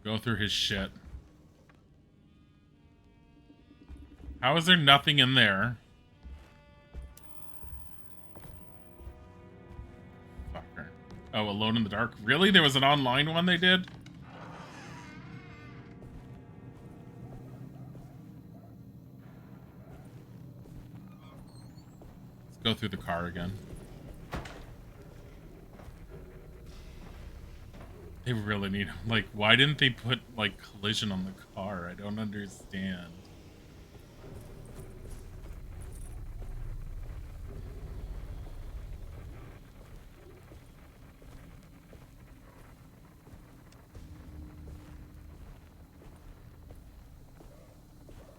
A: Go through his shit. How is there nothing in there? Fucker. Oh, Alone in the Dark? Really? There was an online one they did? Let's go through the car again. They really need, like, why didn't they put, like, collision on the car? I don't understand.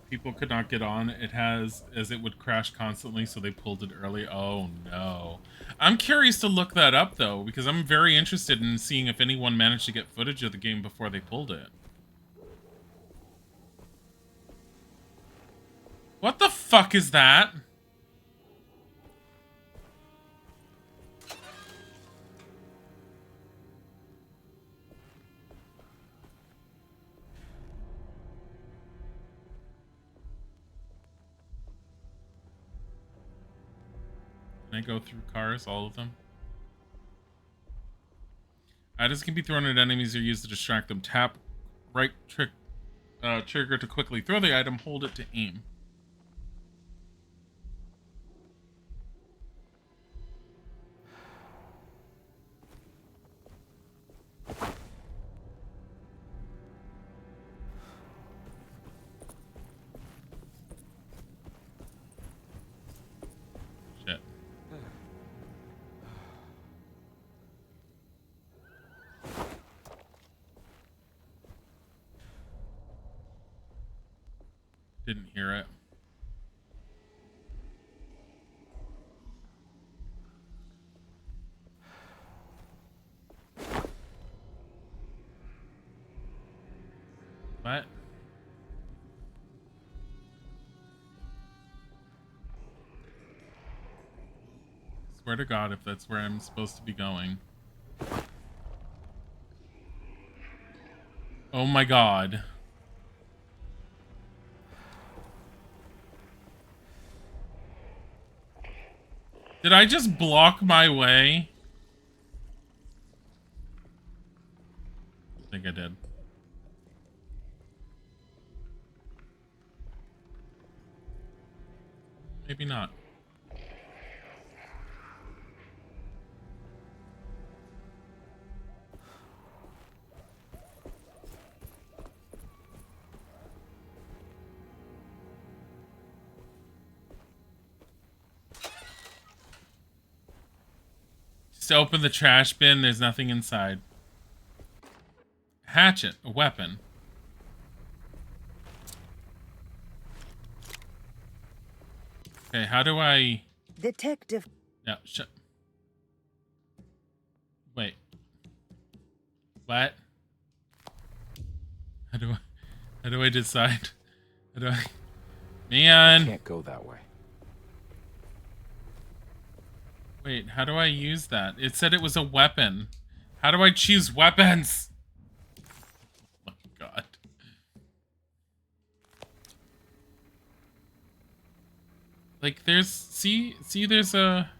A: People could not get on. It has, as it would crash constantly, so they pulled it early. Oh, no. I'm curious to look that up, though, because I'm very interested in seeing if anyone managed to get footage of the game before they pulled it. What the fuck is that? Can I go through cars, all of them? Items can be thrown at enemies or used to distract them. Tap right trick trigger to quickly throw the item. Hold it to aim. Shit. Didn't hear it. What? Swear to God if that's where I'm supposed to be going. Oh my God. Did I just block my way? I think I did. Maybe not. Just open the trash bin. There's nothing inside. Hatchet, a weapon. Okay, how do I...
D: Detective.
A: No, wait. What? How do I decide? How do I... Man!
B: I can't go that way.
A: Wait, how do I use that? It said it was a weapon. How do I choose weapons? Oh my God. Like, there's... See, there's a...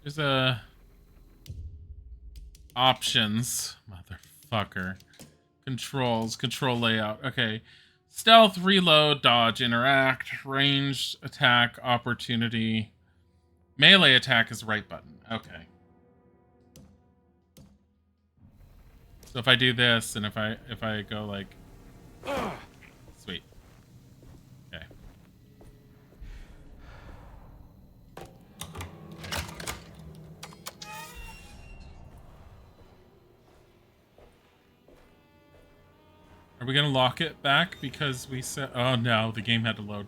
A: There's a... Options. Motherfucker. Controls. Control layout. Okay. Stealth, reload, dodge, interact, range, attack, opportunity. Melee attack is right button. Okay. So if I do this, and if I go like... Sweet. Okay. Are we gonna lock it back because we said... Oh no, the game had to load.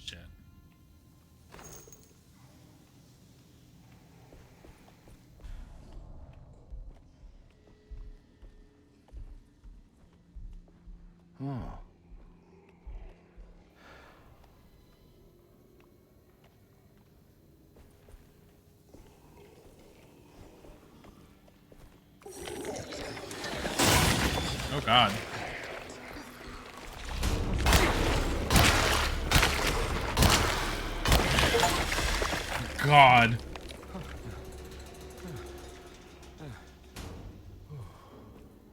A: Shit.
B: Oh.
A: Oh God. God.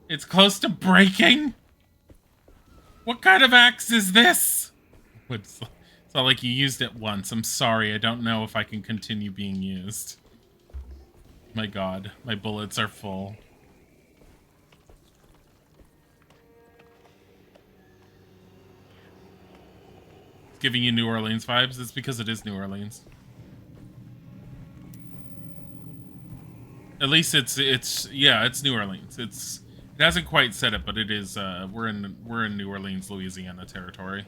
A: It's close to breaking? What kind of axe is this? It's not like you used it once. I'm sorry. I don't know if I can continue being used. My God. My bullets are full. It's giving you New Orleans vibes. It's because it is New Orleans. At least it's New Orleans. It hasn't quite said it, but it is we're in New Orleans, Louisiana territory.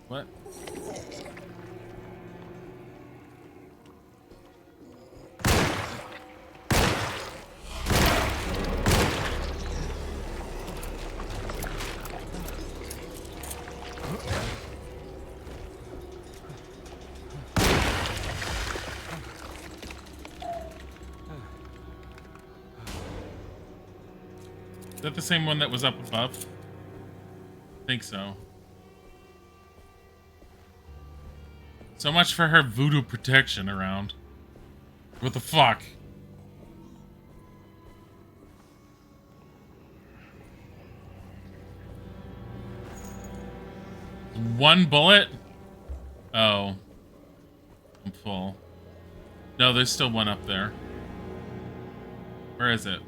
A: What? that the same one that was up above? I think so. So much for her voodoo protection around. What the fuck? One bullet? Oh. I'm full. No, there's still one up there. Where is it?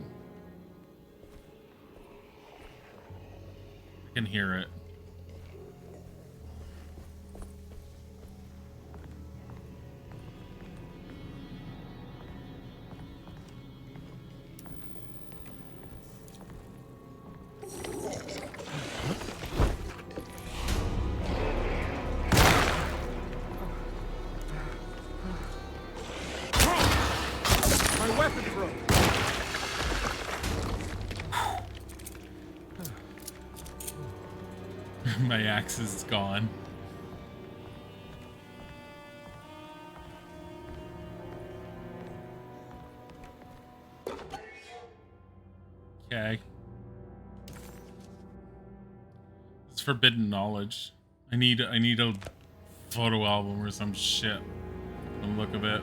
A: I can hear it.
K: My weapon broke.
A: My axe is gone. Okay. It's forbidden knowledge. I need a photo album or some shit. From the look of it.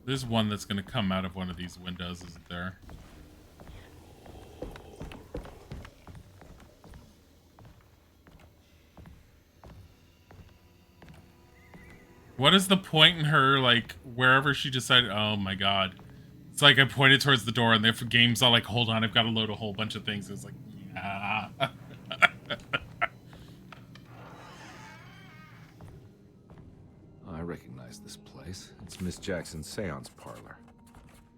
A: There's one that's gonna come out of one of these windows, isn't there? What is the point in her, like, wherever she decided, oh my god. It's like I pointed towards the door and the game's all like, hold on, I've got to load a whole bunch of things. It's like, yeah.
B: I recognize this place. It's Miss Jackson's seance parlor.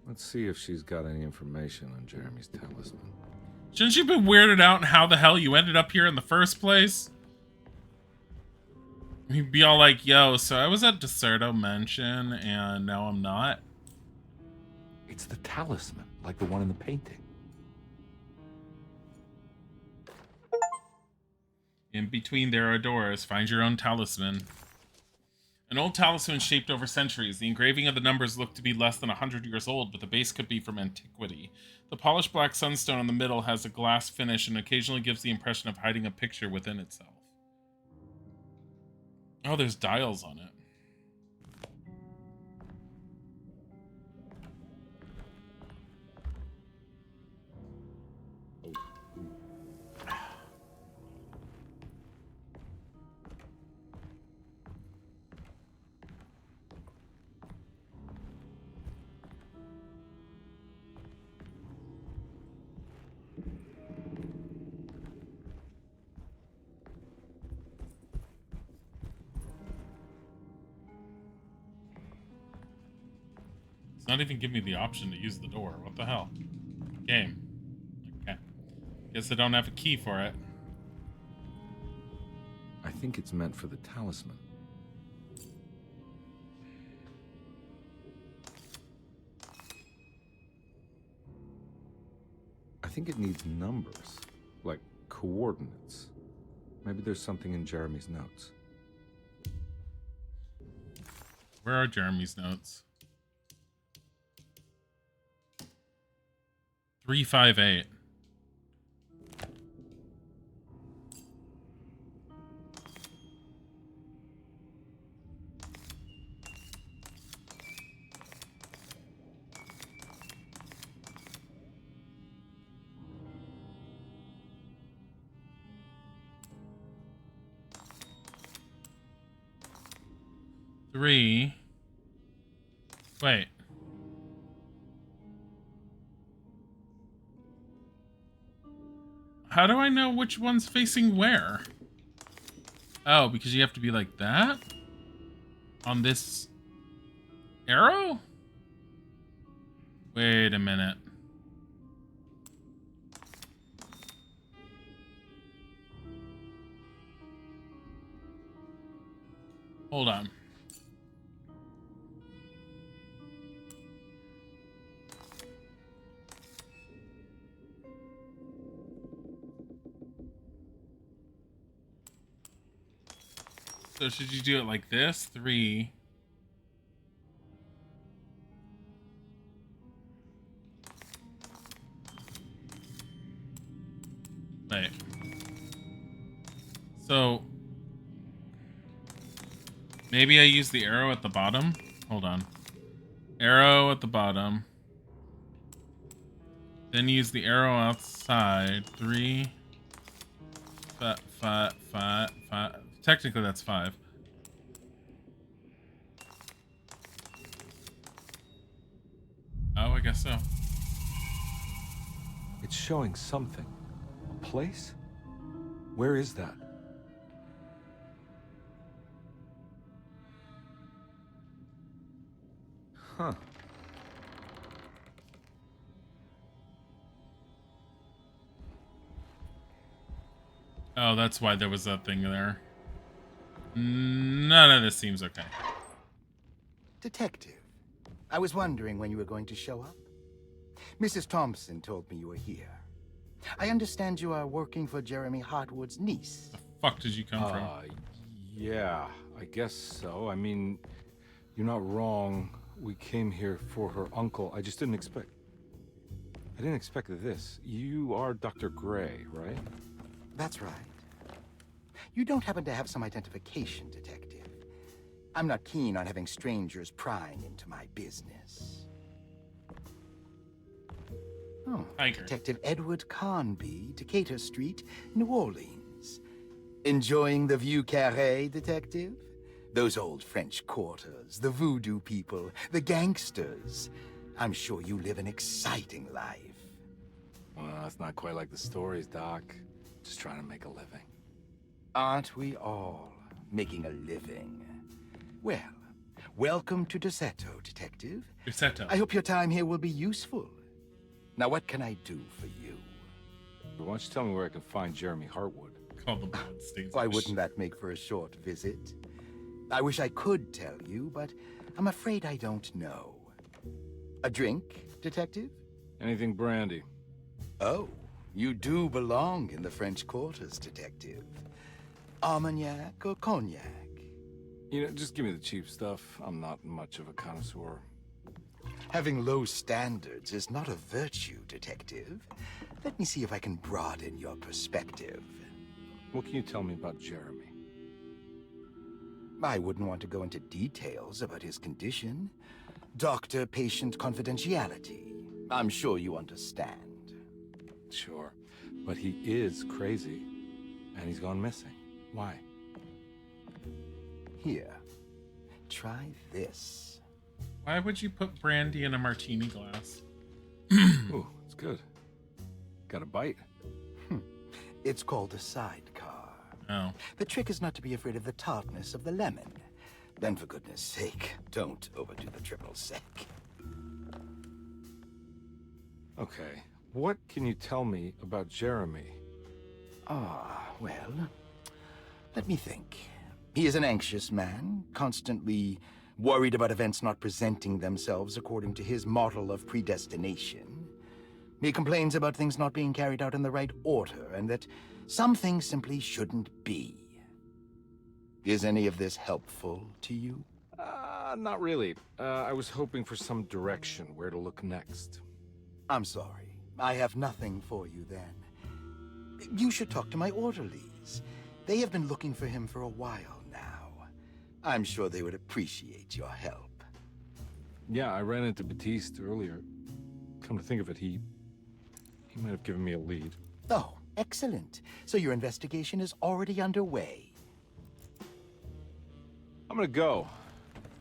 B: Let's see if she's got any information on Jeremy's talisman.
A: Shouldn't you be weirded out in how the hell you ended up here in the first place? He'd be all like, yo, so I was at Deserto Mansion and now I'm not.
B: It's the talisman, like the one in the painting.
A: In between there are doors. Find your own talisman. An old talisman shaped over centuries. The engraving of the numbers look to be less than 100 years old, but the base could be from antiquity. The polished black sunstone in the middle has a glass finish and occasionally gives the impression of hiding a picture within itself. Oh, there's dials on it. It's not even giving me the option to use the door. What the hell? Game. Okay. Guess I don't have a key for it.
B: I think it's meant for the talisman. I think it needs numbers, like coordinates. Maybe there's something in Jeremy's notes.
A: Where are Jeremy's notes? 358. Three. Wait. How do I know which one's facing where? Oh, because you have to be like that? On this arrow? Wait a minute. Hold on. So should you do it like this? 3. Wait. So maybe I use the arrow at the bottom. Hold on. Arrow at the bottom. Then use the arrow outside. 3, 5. Technically, that's 5. Oh, I guess so.
B: It's showing something. A place? Where is that? Huh.
A: Oh, that's why there was that thing there. None of this seems okay.
J: Detective, I was wondering when you were going to show up. Mrs. Thompson told me you were here. I understand you are working for Jeremy Hartwood's niece.
A: The fuck did you come from?
B: Yeah, I guess so. I mean, you're not wrong. We came here for her uncle. I just didn't expect... I didn't expect this. You are Dr. Gray, right?
J: That's right. You don't happen to have some identification, Detective. I'm not keen on having strangers prying into my business. Oh, Detective Edward Carnby, Decatur Street, New Orleans. Enjoying the Vieux Carré, Detective? Those old French quarters, the voodoo people, the gangsters. I'm sure you live an exciting life.
B: Well, it's not quite like the stories, Doc. Just trying to make a living.
J: Aren't we all making a living? Well, welcome to Deseto, Detective.
A: Deseto.
J: I hope your time here will be useful. Now, what can I do for you?
B: Why don't you tell me where I can find Jeremy Hartwood?
A: Call the bloodstains.
J: Why wouldn't that make for a short visit? I wish I could tell you, but I'm afraid I don't know. A drink, Detective?
B: Anything brandy.
J: Oh, you do belong in the French quarters, Detective. Armagnac or cognac?
B: You know, just give me the cheap stuff. I'm not much of a connoisseur.
J: Having low standards is not a virtue, Detective. Let me see if I can broaden your perspective.
B: What can you tell me about Jeremy?
J: I wouldn't want to go into details about his condition. Doctor-patient confidentiality. I'm sure you understand.
B: Sure, but he is crazy, and he's gone missing. Why?
J: Here, try this.
A: Why would you put brandy in a martini glass?
B: Ooh, it's good. Got a bite?
J: It's called a sidecar.
A: Oh.
J: The trick is not to be afraid of the tartness of the lemon. Then, for goodness sake, don't overdo the triple sec.
B: Okay, what can you tell me about Jeremy?
J: Well, let me think. He is an anxious man, constantly worried about events not presenting themselves according to his model of predestination. He complains about things not being carried out in the right order, and that some things simply shouldn't be. Is any of this helpful to you?
B: Not really. I was hoping for some direction where to look next.
J: I'm sorry. I have nothing for you then. You should talk to my orderlies. They have been looking for him for a while now. I'm sure they would appreciate your help.
B: Yeah, I ran into Batiste earlier. Come to think of it, he might have given me a lead.
J: Oh, excellent. So your investigation is already underway.
B: I'm gonna go,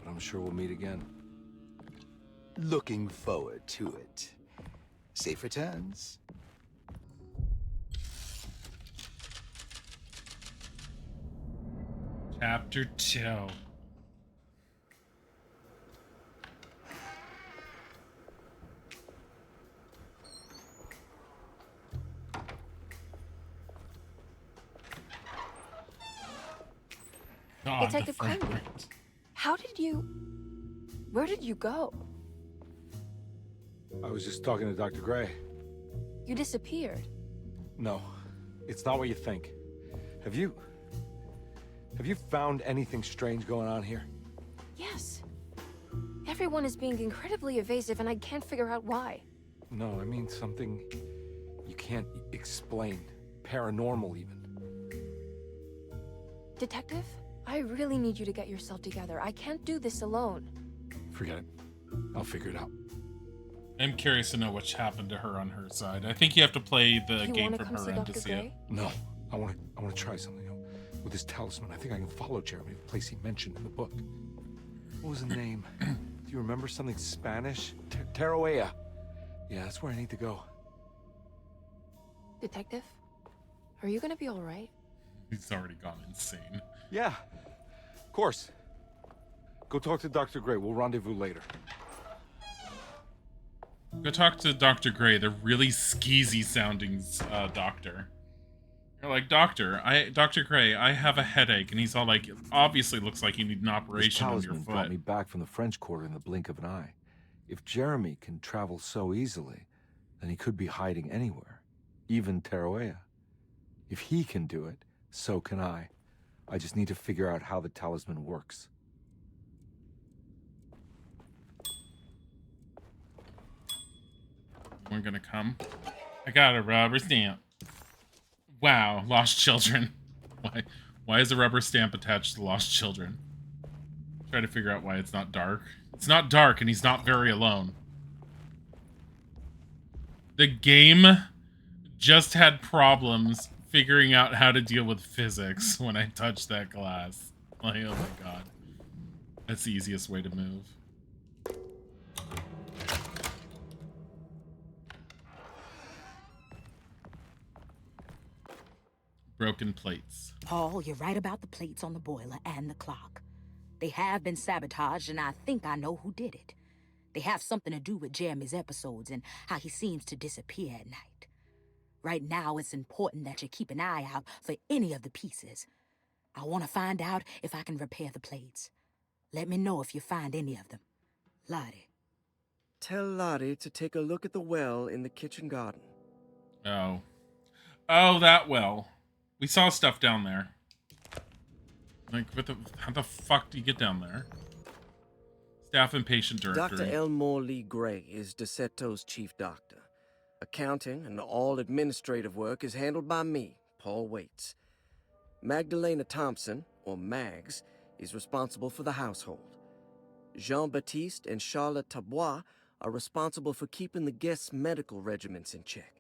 B: but I'm sure we'll meet again.
J: Looking forward to it. Safe returns.
A: Chapter 2. God,
C: Detective Carnby, how did you... Where did you go?
B: I was just talking to Dr. Gray.
C: You disappeared.
B: No, it's not what you think. Have you Have you found anything strange going on here?
C: Yes. Everyone is being incredibly evasive, and I can't figure out why.
B: No, I mean something you can't explain. Paranormal, even.
C: Detective, I really need you to get yourself together. I can't do this alone.
B: Forget it. I'll figure it out.
A: I'm curious to know what happened to her on her side. I think you have to play the game from her end to see it.
B: No, I want to try something. With this talisman, I think I can follow Jeremy to the place he mentioned in the book. What was the name? Do you remember something Spanish? Tarawea. Yeah, that's where I need to go.
C: Detective, are you gonna be all right?
A: He's already gone insane.
B: Yeah, of course. Go talk to Dr. Gray. We'll rendezvous later.
A: Go talk to Dr. Gray, the really skeezy sounding doctor. You're like, Dr. Gray, I have a headache. And he's all like, obviously looks like you need an operation on your foot.
B: Brought me back from the French Quarter in the blink of an eye. If Jeremy can travel so easily, then he could be hiding anywhere. Even Tarawea. If he can do it, so can I. I just need to figure out how the talisman works.
A: We're gonna come. I got a rubber stamp. Wow, lost children. Why is a rubber stamp attached to lost children? Try to figure out why it's not dark. It's not dark, and he's not very alone. The game just had problems figuring out how to deal with physics when I touched that glass. Like, oh my god. That's the easiest way to move. Broken plates.
G: Paul, you're right about the plates on the boiler and the clock. They have been sabotaged, and I think I know who did it. They have something to do with Jeremy's episodes and how he seems to disappear at night. Right now, it's important that you keep an eye out for any of the pieces. I want to find out if I can repair the plates. Let me know if you find any of them. Lottie.
F: Tell Lottie to take a look at the well in the kitchen garden.
A: Oh. Oh, that well. We saw stuff down there. Like, how the fuck do you get down there? Staff and patient directory.
F: Dr. Elmore Lee Gray is DeSeto's chief doctor. Accounting and all administrative work is handled by me, Paul Waits. Magdalena Thompson, or Mags, is responsible for the household. Jean-Baptiste and Charlotte Tabois are responsible for keeping the guests' medical regimens in check.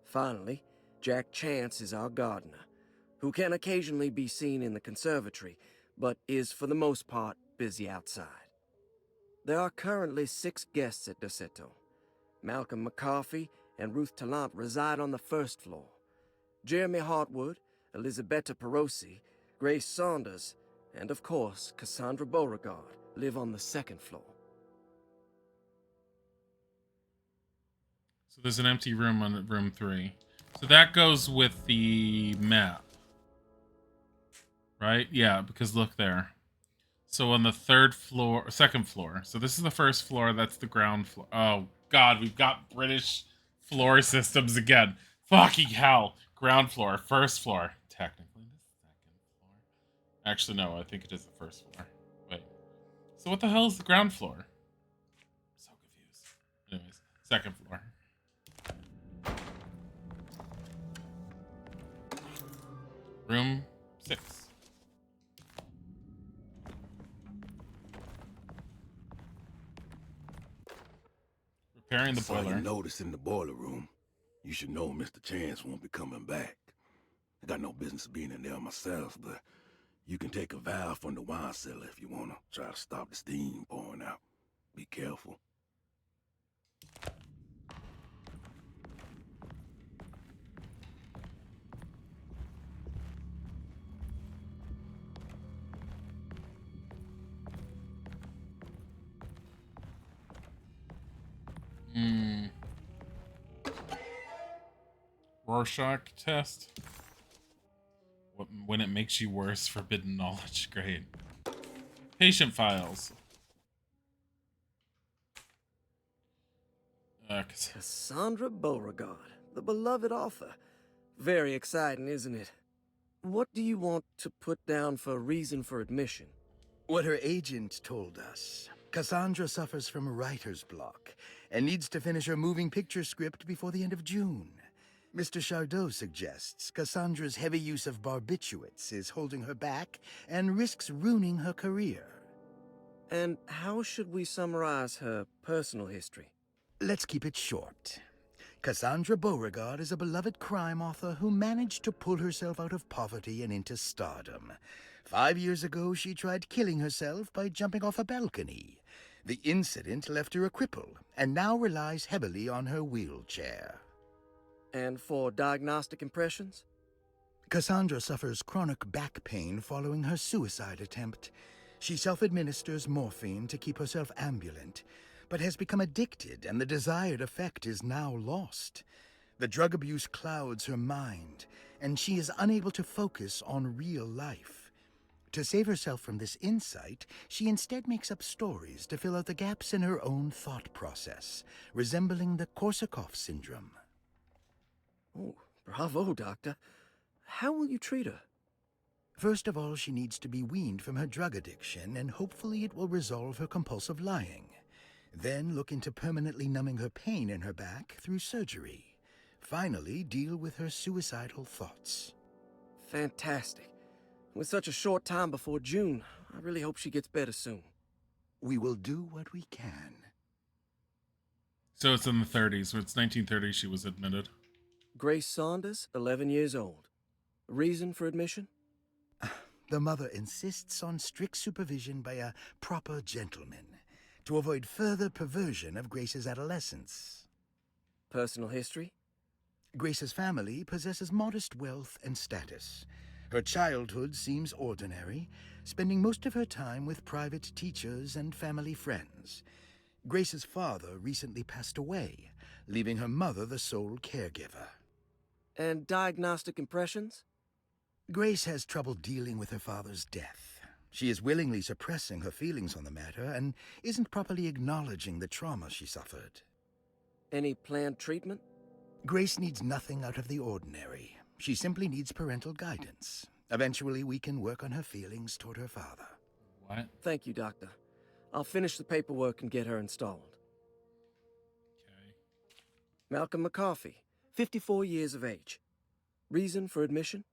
F: Finally, Jack Chance is our gardener, who can occasionally be seen in the conservatory, but is for the most part busy outside. There are currently 6 guests at DeSeto. Malcolm McCarthy and Ruth Tallant reside on the first floor. Jeremy Hartwood, Elisabetta Perosi, Grace Saunders, and of course, Cassandra Beauregard live on the second floor.
A: So there's an empty room on room 3. So that goes with the map. Right? Yeah, because look there. So on the second floor. So this is the first floor, that's the ground floor. Oh god, we've got British floor systems again. Fucking hell. Ground floor, first floor. Technically the second floor. Actually, no, I think it is the first floor. Wait. So what the hell is the ground floor? I'm so confused. Anyways, second floor. Room 6. Repairing the boiler.
L: Saw you notice in the boiler room. You should know Mr. Chance won't be coming back. I got no business being in there myself, but you can take a valve from the wine cellar if you want to try to stop the steam pouring out. Be careful.
A: Rorschach test. When it makes you worse, forbidden knowledge. Great. Patient files.
F: Cassandra Beauregard, the beloved author. Very exciting, isn't it? What do you want to put down for reason for admission?
J: What her agent told us. Cassandra suffers from writer's block and needs to finish her moving picture script before the end of June. Mr. Chardot suggests Cassandra's heavy use of barbiturates is holding her back and risks ruining her career.
F: And how should we summarize her personal history?
J: Let's keep it short. Cassandra Beauregard is a beloved crime author who managed to pull herself out of poverty and into stardom. 5 years ago, she tried killing herself by jumping off a balcony. The incident left her a cripple, and now relies heavily on her wheelchair.
F: And for diagnostic impressions?
J: Cassandra suffers chronic back pain following her suicide attempt. She self-administers morphine to keep herself ambulant, but has become addicted, and the desired effect is now lost. The drug abuse clouds her mind, and she is unable to focus on real life. To save herself from this insight, she instead makes up stories to fill out the gaps in her own thought process, resembling the Korsakoff syndrome.
F: Oh, bravo, Doctor. How will you treat her?
J: First of all, she needs to be weaned from her drug addiction, and hopefully it will resolve her compulsive lying. Then look into permanently numbing her pain in her back through surgery. Finally, deal with her suicidal thoughts.
F: Fantastic. With such a short time before June, I really hope she gets better soon.
J: We will do what we can.
A: So it's in the 30s. So it's 1930 she was admitted.
F: Grace Saunders, 11 years old. Reason for admission?
J: The mother insists on strict supervision by a proper gentleman to avoid further perversion of Grace's adolescence.
F: Personal history?
J: Grace's family possesses modest wealth and status. Her childhood seems ordinary, spending most of her time with private teachers and family friends. Grace's father recently passed away, leaving her mother the sole caregiver.
F: And diagnostic impressions?
J: Grace has trouble dealing with her father's death. She is willingly suppressing her feelings on the matter and isn't properly acknowledging the trauma she suffered.
F: Any planned treatment?
J: Grace needs nothing out of the ordinary. She simply needs parental guidance. Eventually, we can work on her feelings toward her father.
A: What?
F: Thank you, Doctor. I'll finish the paperwork and get her installed.
A: Okay.
F: Malcolm McCarthy, 54 years of age. Reason for admission?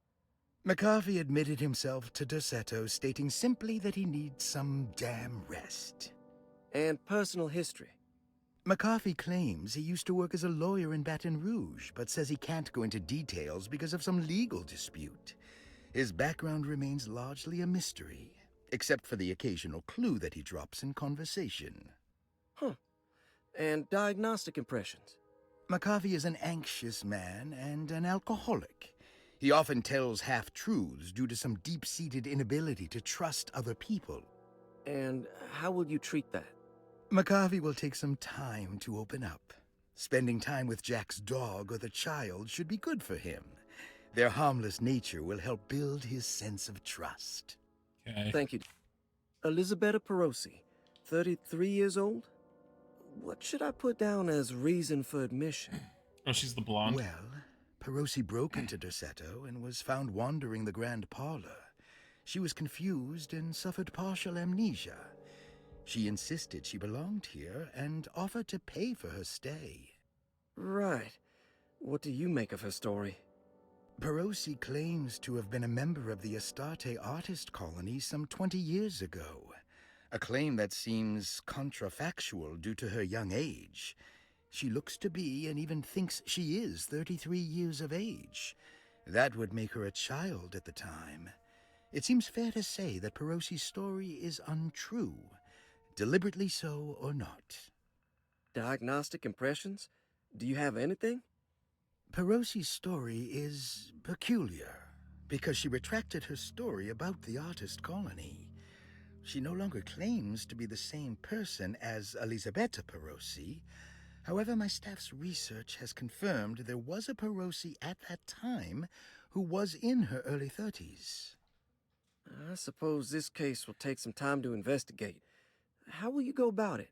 J: McCarthy admitted himself to Derceto, stating simply that he needs some damn rest.
F: And personal history?
J: McCarthy claims he used to work as a lawyer in Baton Rouge, but says he can't go into details because of some legal dispute. His background remains largely a mystery, except for the occasional clue that he drops in conversation.
F: Huh. And diagnostic impressions?
J: McCarthy is an anxious man and an alcoholic. He often tells half-truths due to some deep-seated inability to trust other people.
F: And how will you treat that?
J: McCarthy will take some time to open up. Spending time with Jack's dog or the child should be good for him. Their harmless nature will help build his sense of trust.
A: Okay.
F: Thank you. Elisabetta Perosi, 33 years old? What should I put down as reason for admission?
A: Oh, she's the blonde?
J: Well, Perosi broke into Derceto and was found wandering the grand parlor. She was confused and suffered partial amnesia. She insisted she belonged here and offered to pay for her stay.
F: Right. What do you make of her story?
J: Perosi claims to have been a member of the Astarte artist colony some 20 years ago, a claim that seems contrafactual due to her young age. She looks to be and even thinks she is 33 years of age. That would make her a child at the time. It seems fair to say that Perosi's story is untrue, deliberately so or not.
F: Diagnostic impressions? Do you have anything?
J: Perosi's story is peculiar because she retracted her story about the artist colony. She no longer claims to be the same person as Elisabetta Perosi. However, my staff's research has confirmed there was a Perosi at that time who was in her early 30s.
F: I suppose this case will take some time to investigate. How will you go about it?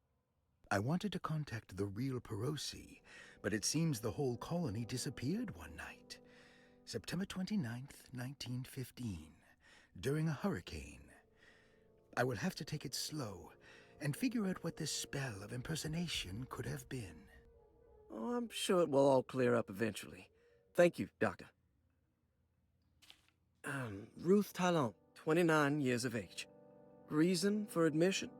J: I wanted to contact the real Perosi, but it seems the whole colony disappeared one night. September 29th, 1915, during a hurricane. I will have to take it slow and figure out what this spell of impersonation could have been.
F: Oh, I'm sure it will all clear up eventually. Thank you, Doctor. Ruth Talon, 29 years of age. Reason for admission?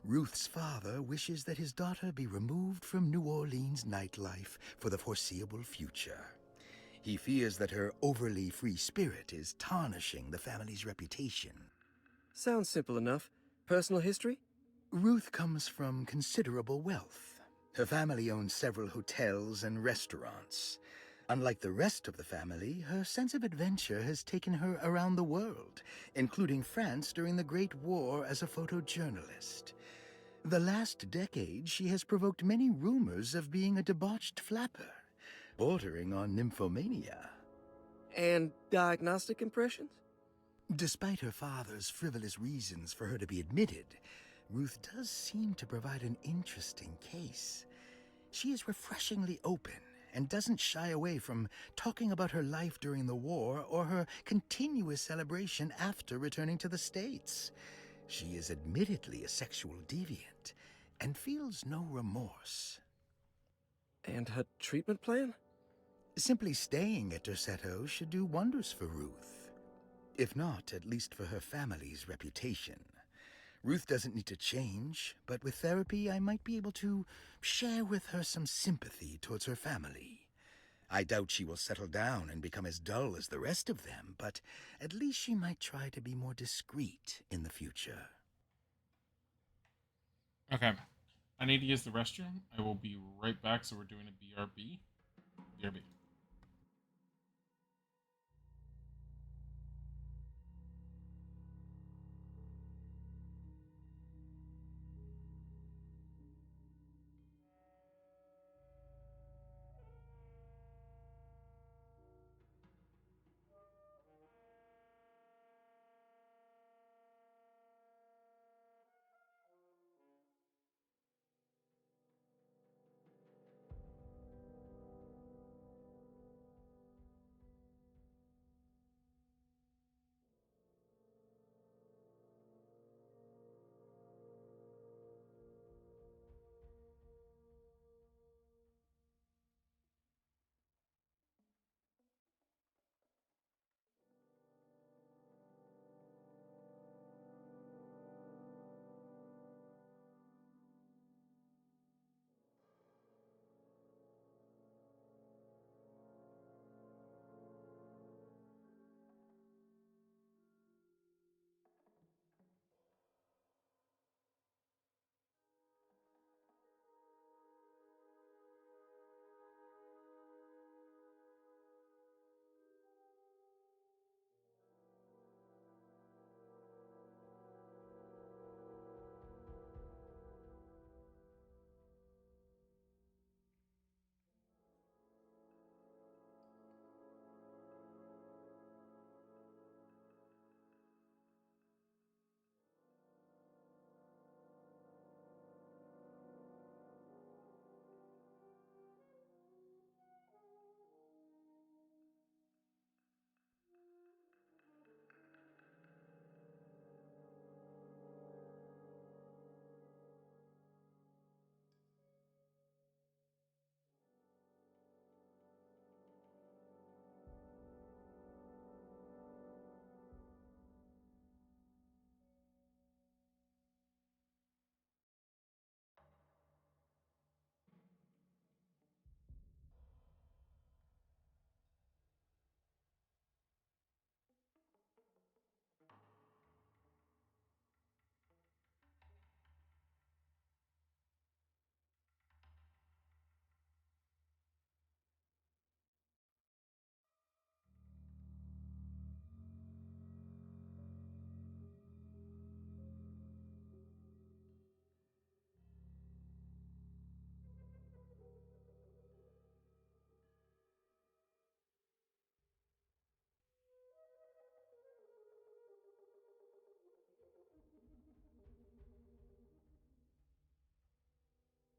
J: Ruth's father wishes that his daughter be removed from New Orleans nightlife for the foreseeable future. He fears that her overly free spirit is tarnishing the family's reputation.
F: Sounds simple enough. Personal history?
J: Ruth comes from considerable wealth. Her family owns several hotels and restaurants. Unlike the rest of the family, her sense of adventure has taken her around the world, including France during the Great War as a photojournalist. The last decade, she has provoked many rumors of being a debauched flapper, bordering on nymphomania.
F: And diagnostic impressions?
J: Despite her father's frivolous reasons for her to be admitted, Ruth does seem to provide an interesting case. She is refreshingly open and doesn't shy away from talking about her life during the war or her continuous celebration after returning to the States. She is admittedly a sexual deviant and feels no remorse.
F: And her treatment plan?
J: Simply staying at Derceto should do wonders for Ruth. If not, at least for her family's reputation. Ruth doesn't need to change, but with therapy I might be able to share with her some sympathy towards her family. I doubt she will settle down and become as dull as the rest of them, but at least she might try to be more discreet in the future.
A: Okay. I need to use the restroom. I will be right back, so we're doing a BRB. BRB.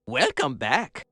M: Welcome back.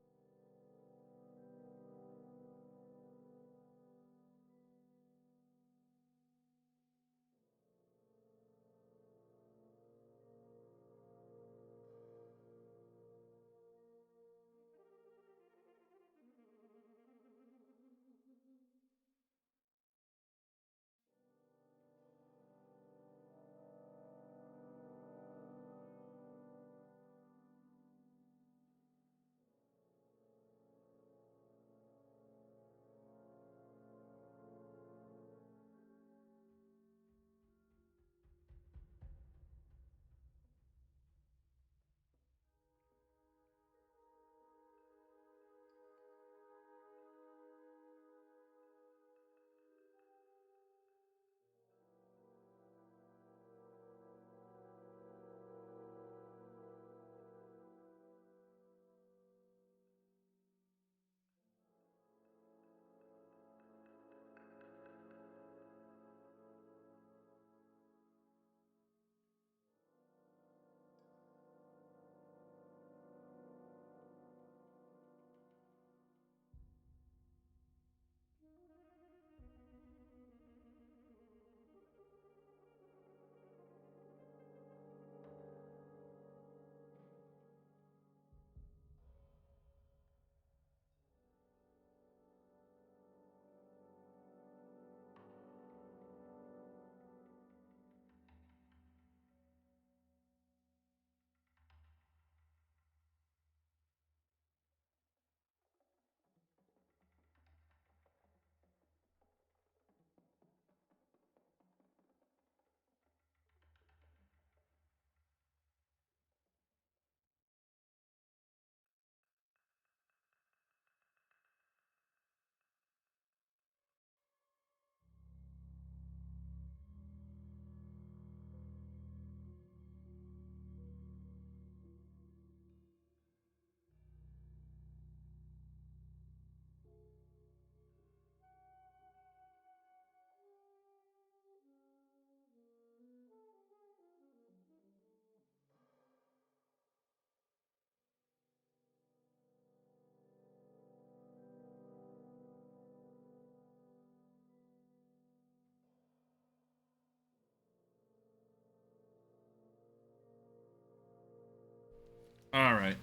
A: Alright.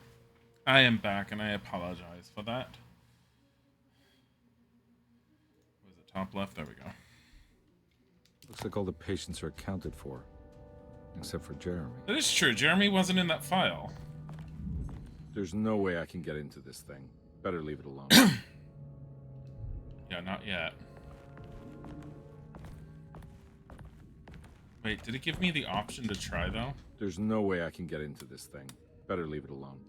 A: I am back, and I apologize for that. Was it top left? There we go.
B: Looks like all the patients are accounted for. Except for Jeremy.
A: That is true. Jeremy wasn't in that file.
B: There's no way I can get into this thing. Better leave it alone.
A: Yeah, not yet. Wait, did it give me the option to try, though?
B: There's no way I can get into this thing. Better leave it alone.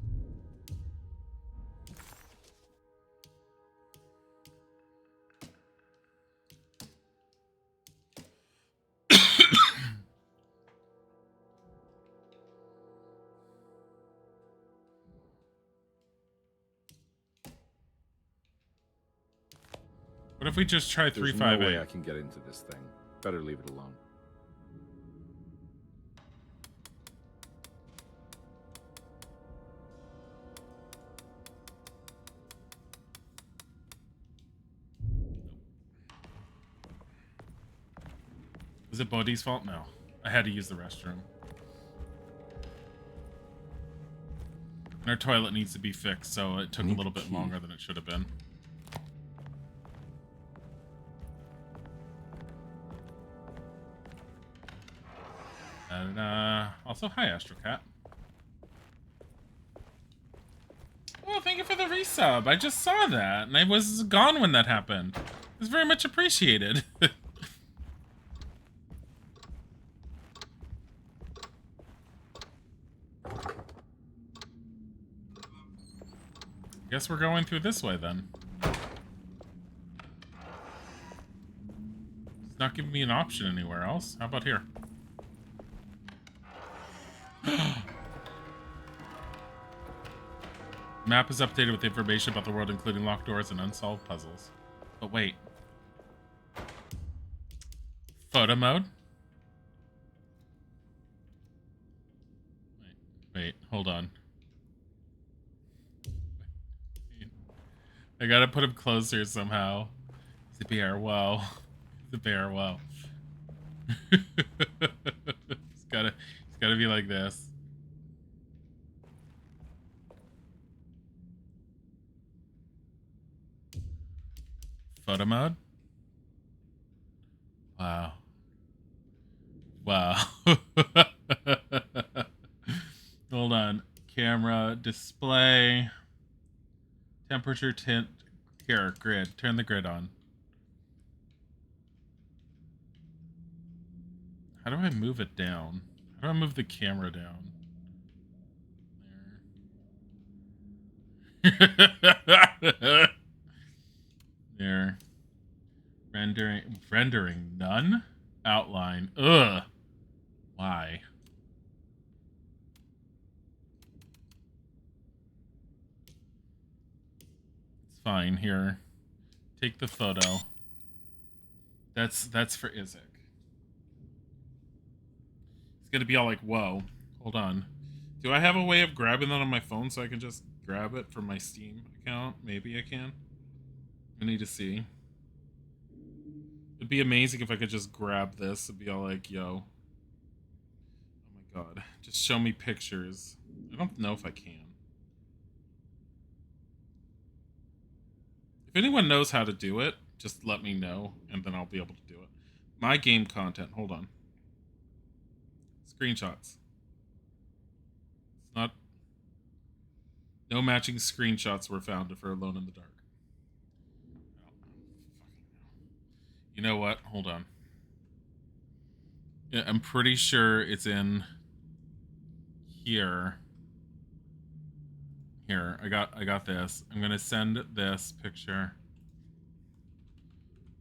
A: What if we just try 358?
B: There's no way I can get into this thing. Better leave it alone.
A: Was it Bodhi's fault? No. I had to use the restroom. And our toilet needs to be fixed, so it took a little bit longer than it should have been. And, also, hi, Astro Cat. Oh, thank you for the resub. I just saw that, and I was gone when that happened. It was very much appreciated. Guess we're going through this way, then. It's not giving me an option anywhere else. How about here? Map is updated with information about the world, including locked doors and unsolved puzzles. But wait. Photo mode? Wait, hold on. I gotta put him closer somehow. He's a bear, wow. He's a bear, wow. He's gotta be like this. Photo mode? Wow. Wow. Hold on. Camera, display, temperature, tint, here, grid. Turn the grid on. How do I move it down? How do I move the camera down? There. There. Rendering none? Outline. Ugh. Why? It's fine. Here. Take the photo. That's for Isaac. It's gonna be all like, whoa. Hold on. Do I have a way of grabbing that on my phone so I can just grab it from my Steam account? Maybe I can. I need to see. It'd be amazing if I could just grab this and be all like, yo. Oh my god. Just show me pictures. I don't know if I can. If anyone knows how to do it, just let me know, and then I'll be able to do it. My game content. Hold on. Screenshots. It's not... No matching screenshots were found for Alone in the Dark. You know what? Hold on. Yeah, I'm pretty sure it's in here. Here, I got this. I'm gonna send this picture.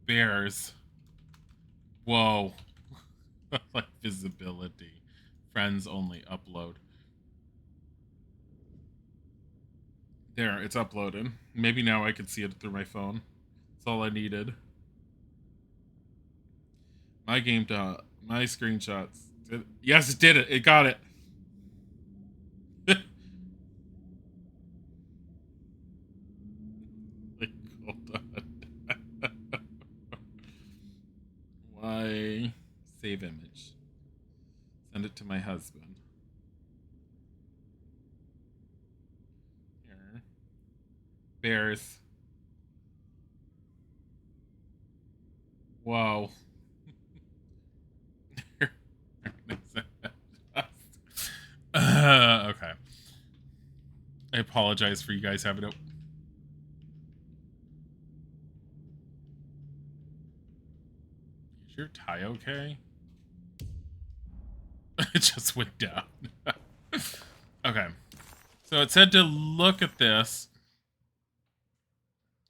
A: Bears. Whoa. Like visibility. Friends only. Upload. There, it's uploaded. Maybe now I can see it through my phone. That's all I needed. My game my screenshots. Yes, it did it. It got it. Like, hold on. Why? Save image. Send it to my husband. bears. Whoa. Okay. I apologize for you guys having it. Is your tie okay? It just went down. Okay. So it said to look at this.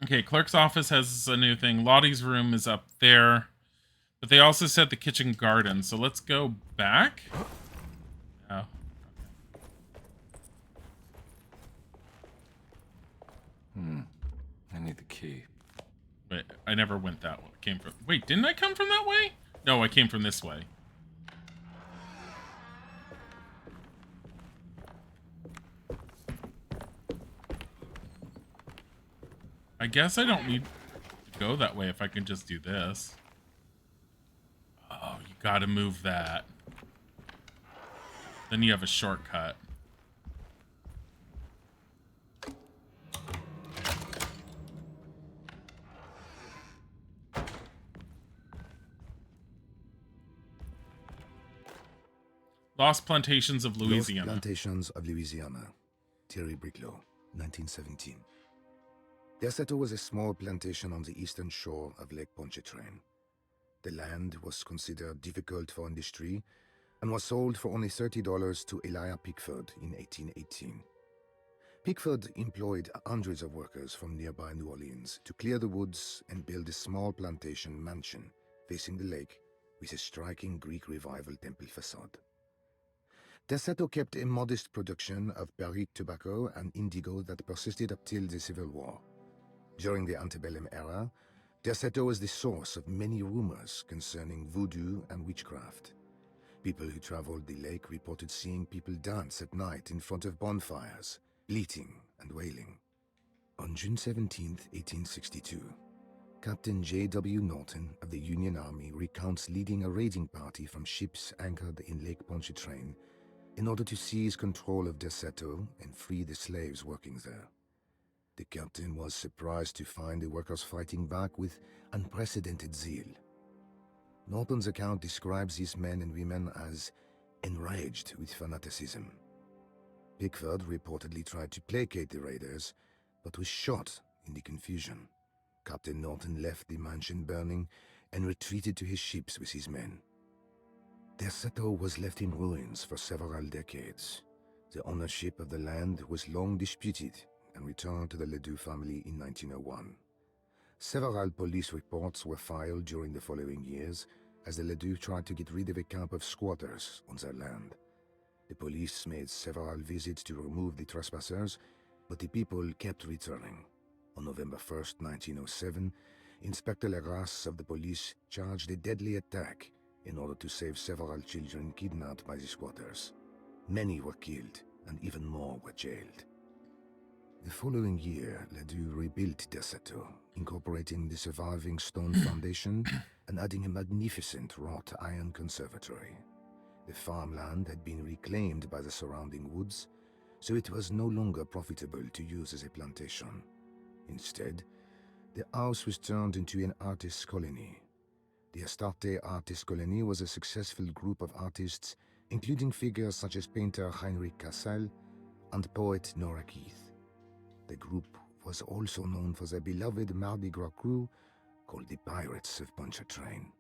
A: Okay, clerk's office has a new thing. Lottie's room is up there. But they also said the kitchen garden. So let's go back. Oh.
B: I need the key.
A: Wait, I never went that way. Came from. Wait, didn't I come from that way? No, I came from this way. I guess I don't need to go that way if I can just do this. Oh, you gotta move that. Then you have a shortcut. Lost Plantations of Louisiana.
M: Lost Plantations of Louisiana. Thierry Briclot, 1917. Derceto was a small plantation on the eastern shore of Lake Pontchartrain. The land was considered difficult for industry and was sold for only $30 to Elijah Pickford in 1818. Pickford employed hundreds of workers from nearby New Orleans to clear the woods and build a small plantation mansion facing the lake with a striking Greek Revival temple facade. Derceto kept a modest production of barrique tobacco and indigo that persisted up till the Civil War. During the antebellum era, Derceto was the source of many rumors concerning voodoo and witchcraft. People who traveled the lake reported seeing people dance at night in front of bonfires, bleating and wailing. On June 17, 1862, Captain J.W. Norton of the Union Army recounts leading a raiding party from ships anchored in Lake Pontchartrain in order to seize control of Derceto and free the slaves working there. The captain was surprised to find the workers fighting back with unprecedented zeal. Norton's account describes these men and women as enraged with fanaticism. Pickford reportedly tried to placate the raiders, but was shot in the confusion. Captain Norton left the mansion burning and retreated to his ships with his men. Derceto was left in ruins for several decades. The ownership of the land was long disputed and returned to the Ledoux family in 1901. Several police reports were filed during the following years as the Ledoux tried to get rid of a camp of squatters on their land. The police made several visits to remove the trespassers, but the people kept returning. On November 1st, 1907, Inspector Legrasse of the police charged a deadly attack in order to save several children kidnapped by the squatters. Many were killed, and even more were jailed. The following year, Ledoux rebuilt Derceto, incorporating the surviving stone foundation and adding a magnificent wrought iron conservatory. The farmland had been reclaimed by the surrounding woods, so it was no longer profitable to use as a plantation. Instead, the house was turned into an artist's colony. The Astarte Artist Colony was a successful group of artists, including figures such as painter Heinrich Cassel and poet Nora Keith. The group was also known for their beloved Mardi Gras crew called the Pirates of Pontchartrain.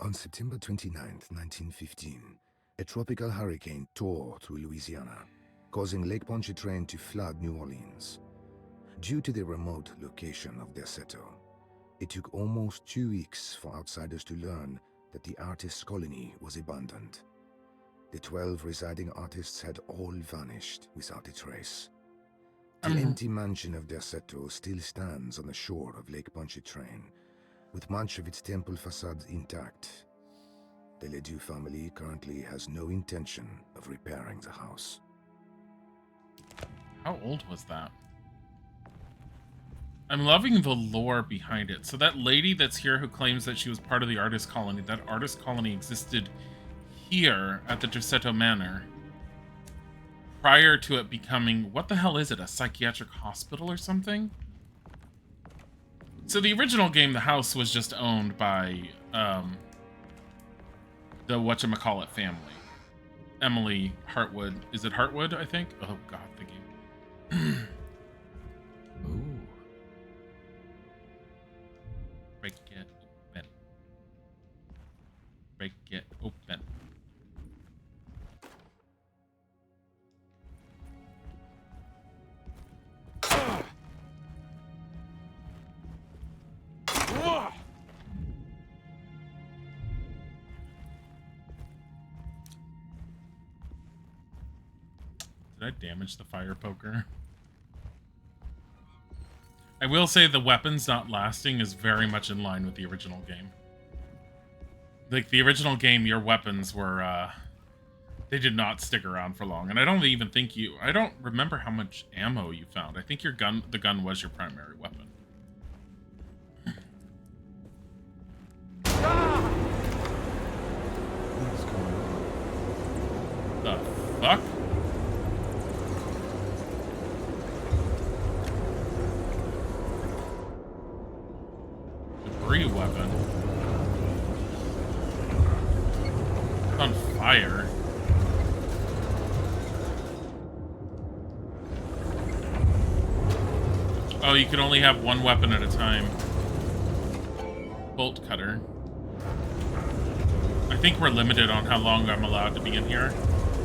M: On September 29, 1915, a tropical hurricane tore through Louisiana, causing Lake Pontchartrain to flood New Orleans. Due to the remote location of Derceto, it took almost 2 weeks for outsiders to learn that the artist's colony was abandoned. The 12 residing artists had all vanished without a trace. The empty mansion of Derceto still stands on the shore of Lake Pontchartrain, with much of its temple facade intact. The Ledoux family currently has no intention of repairing the house.
A: How old was that? I'm loving the lore behind it. So that lady that's here who claims that she was part of the artist colony, that artist colony existed here at the Derceto Manor. prior to it becoming, what the hell is it, a psychiatric hospital or something? So the original game, the house was just owned by the whatchamacallit family. Emily Hartwood. Is it Hartwood, I think? Oh god, the game.
B: Ooh.
A: Break it open. Break it open. Did I damage the fire poker? I will say the weapons not lasting is very much in line with the original game. Like, the original game, your weapons were, they did not stick around for long. And I don't even think I don't remember how much ammo you found. I think the gun was your primary weapon. The fuck? Debris weapon. It's on fire. Oh, you can only have one weapon at a time. Bolt cutter. I think we're limited on how long I'm allowed to be in here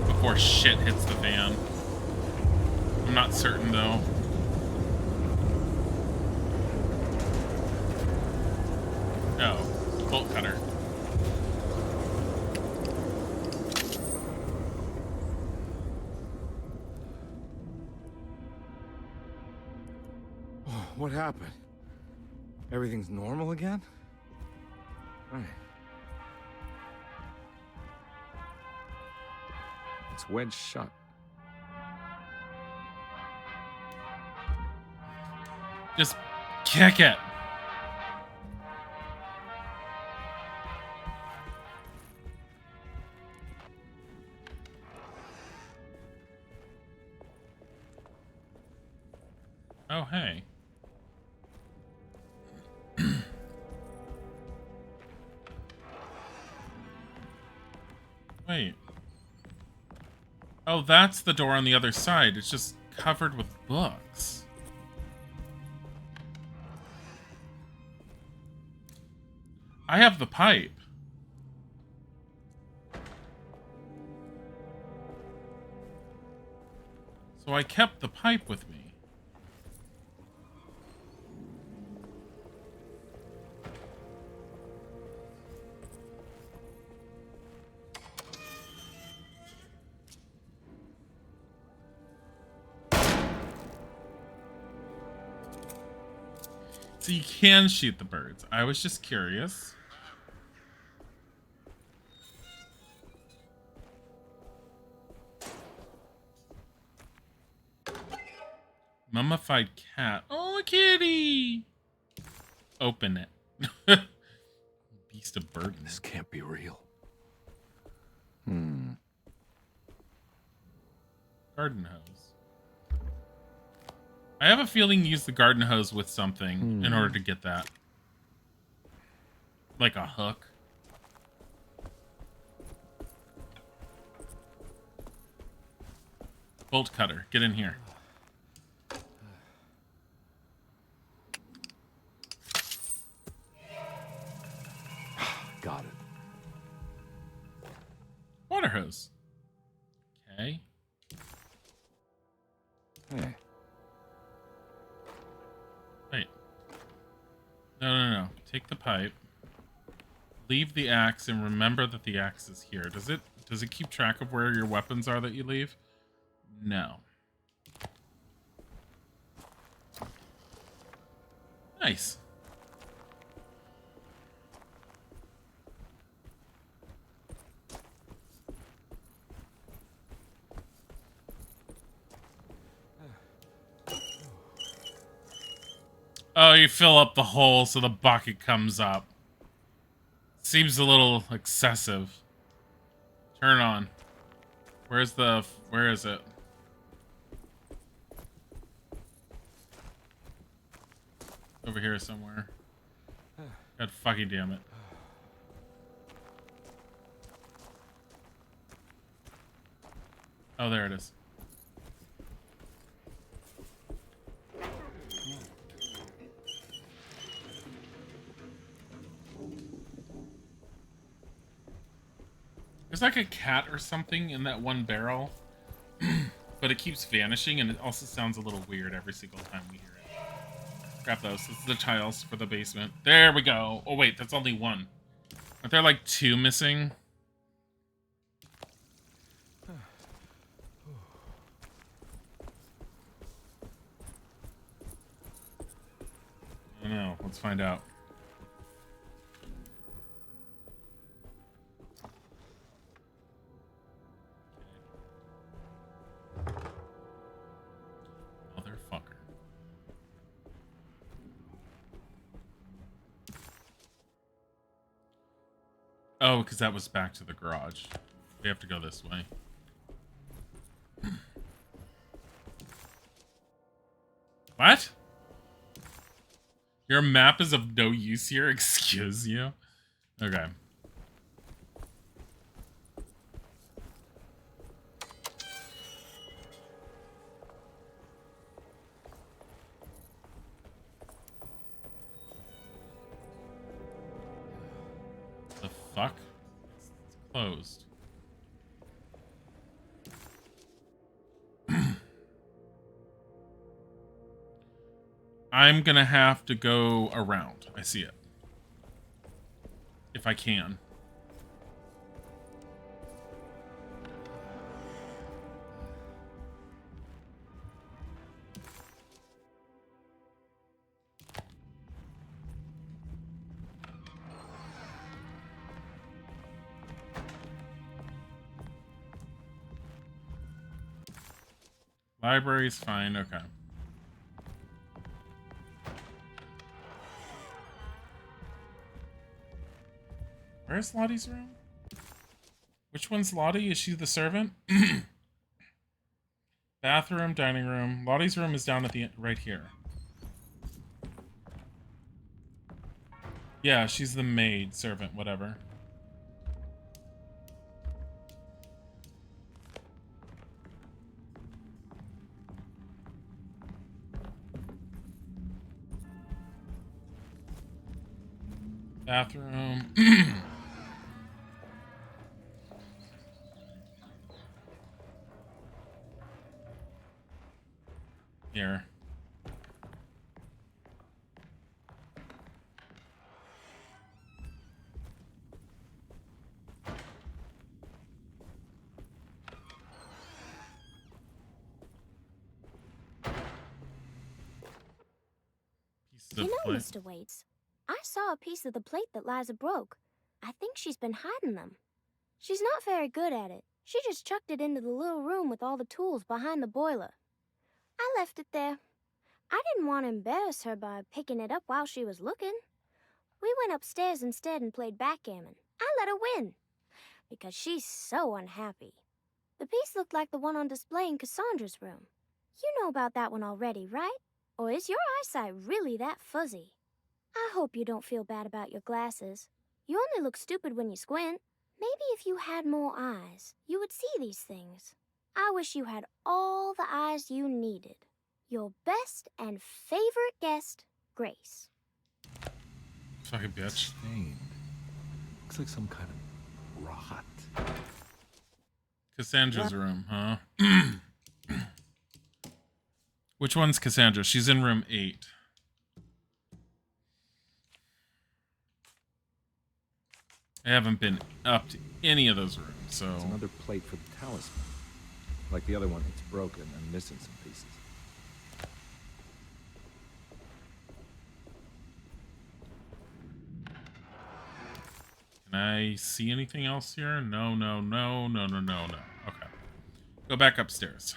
A: before shit hits the fan. I'm not certain though. Oh, bolt cutter.
B: What happened? Everything's normal again? Right. It's wedged shut.
A: Just kick it. Oh, hey. Wait. Oh, that's the door on the other side. It's just covered with books. I have the pipe. So I kept the pipe with me. So you can shoot the birds. I was just curious. Mummified cat. Oh, a kitty! Open it. Beast of burden.
B: This can't be real.
A: Garden hose. I have a feeling you use the garden hose with something in order to get that. Like a hook. Bolt cutter. Get in here.
B: Got it.
A: Water hose. Okay.
B: Hey.
A: Wait. No. Take the pipe. Leave the axe and remember that the axe is here. Does it keep track of where your weapons are that you leave? No. Nice. Oh, you fill up the hole so the bucket comes up. Seems a little excessive. Turn on. Where is it? Over here somewhere. God fucking damn it. Oh, there it is. There's like a cat or something in that one barrel, but it keeps vanishing, and it also sounds a little weird every single time we hear it. Grab those. This is the tiles for the basement. There we go. Oh wait, that's only one. Aren't there like two missing? I don't know. Let's find out. Motherfucker. Oh, because that was back to the garage. We have to go this way. What? Your map is of no use here? Excuse you? Okay. The fuck? It's closed. I'm gonna have to go around. I see it. If I can. Library's fine, okay. Where's Lottie's room? Which one's Lottie? Is she the servant? Bathroom, dining room. Lottie's room is down at the right here. Yeah, she's the maid, servant, whatever. Bathroom. Here.
H: You know, Mr. Waits, I saw a piece of the plate that Liza broke. I think she's been hiding them. She's not very good at it. She just chucked it into the little room with all the tools behind the boiler. I left it there. I didn't want to embarrass her by picking it up while she was looking. We went upstairs instead and played backgammon. I let her win, because she's so unhappy. The piece looked like the one on display in Cassandra's room. You know about that one already, right? Or is your eyesight really that fuzzy? I hope you don't feel bad about your glasses. You only look stupid when you squint. Maybe if you had more eyes, you would see these things. I wish you had all the eyes you needed. Your best and favorite guest, Grace.
A: Fucking bitch.
B: Stained. Looks like some kind of rot.
A: Cassandra's room, huh? Which one's Cassandra? She's in room 8. I haven't been up to any of those rooms, so...
B: It's another plate for the talisman. Like the other one, it's broken and missing some pieces.
A: Can I see anything else here? No. Okay. Go back upstairs.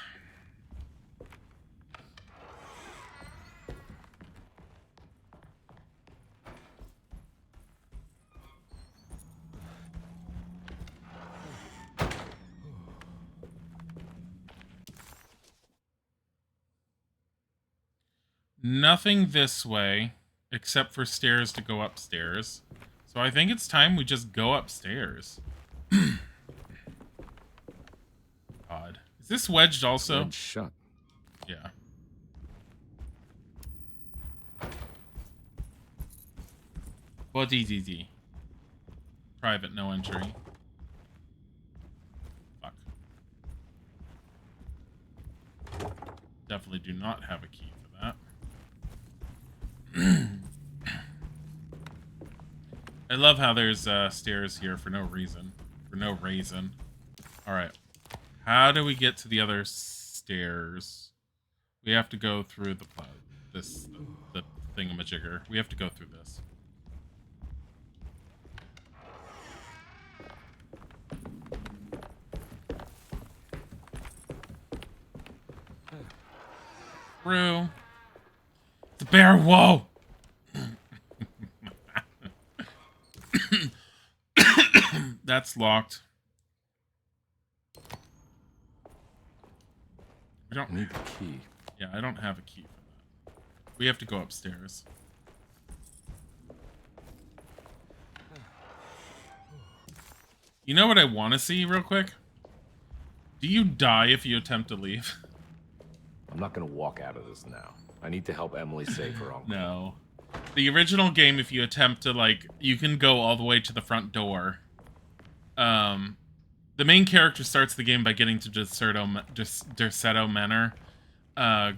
A: Nothing this way. except for stairs to go upstairs. So I think it's time we just go upstairs. Odd. Is this wedged also?
B: Wedged shut.
A: Yeah. Body DD. Private, no entry. Fuck. Definitely do not have a key for that. I love how there's stairs here for no reason. For no reason. Alright. How do we get to the other stairs? We have to go through the thingamajigger. We have to go through this. Through. The bear, whoa! That's locked. I don't
B: need the key.
A: Yeah, I don't have a key for that. We have to go upstairs. You know what I want to see real quick? Do you die if you attempt to leave?
B: I'm not gonna walk out of this now. I need to help Emily save her uncle.
A: No. The original game, if you attempt to, like, you can go all the way to the front door. The main character starts the game by getting to Derceto Manor.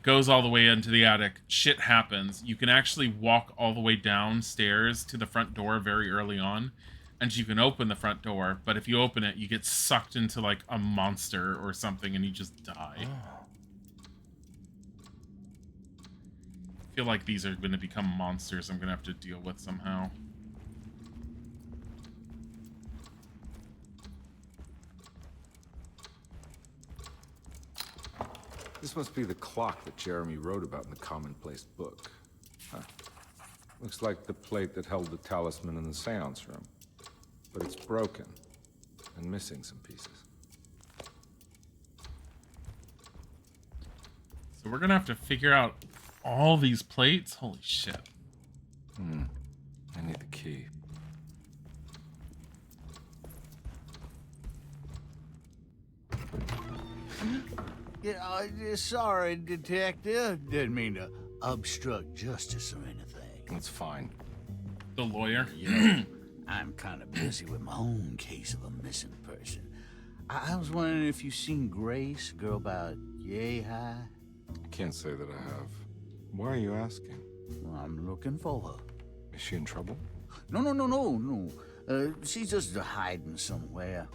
A: Goes all the way into the attic. Shit happens. You can actually walk all the way downstairs to the front door very early on. And you can open the front door. But if you open it, you get sucked into, like, a monster or something and you just die.
B: Oh.
A: I feel like these are going to become monsters I'm going to have to deal with somehow.
B: This must be the clock that Jeremy wrote about in the commonplace book. Huh. Looks like the plate that held the talisman in the seance room. But it's broken and missing some pieces.
A: So we're going to have to figure out all these plates? Holy shit.
B: I need the key.
N: Yeah, sorry, Detective. Didn't mean to obstruct justice or anything.
B: It's fine.
A: The lawyer?
N: You know, I'm kind of busy with my own case of a missing person. I was wondering if you've seen Grace, girl about yay high?
B: Can't say that I have. Why are you asking?
N: Well, I'm looking for her.
B: Is she in trouble?
N: No. She's just hiding somewhere.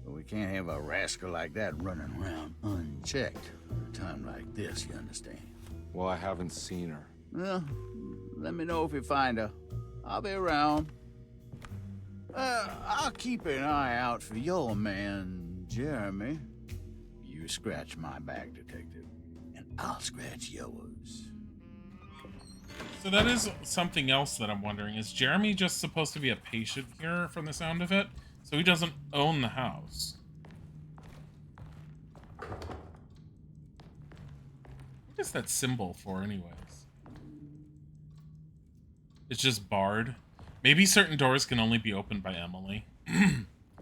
N: But we can't have a rascal like that running around unchecked at a time like this, you understand?
B: Well, I haven't seen her.
N: Well, let me know if you find her. I'll be around. I'll keep an eye out for your man, Jeremy. You scratch my back, Detective, and I'll scratch yours.
A: So that is something else that I'm wondering. Is Jeremy just supposed to be a patient here from the sound of it? So he doesn't own the house. What is that symbol for anyways? It's just barred. Maybe certain doors can only be opened by Emily.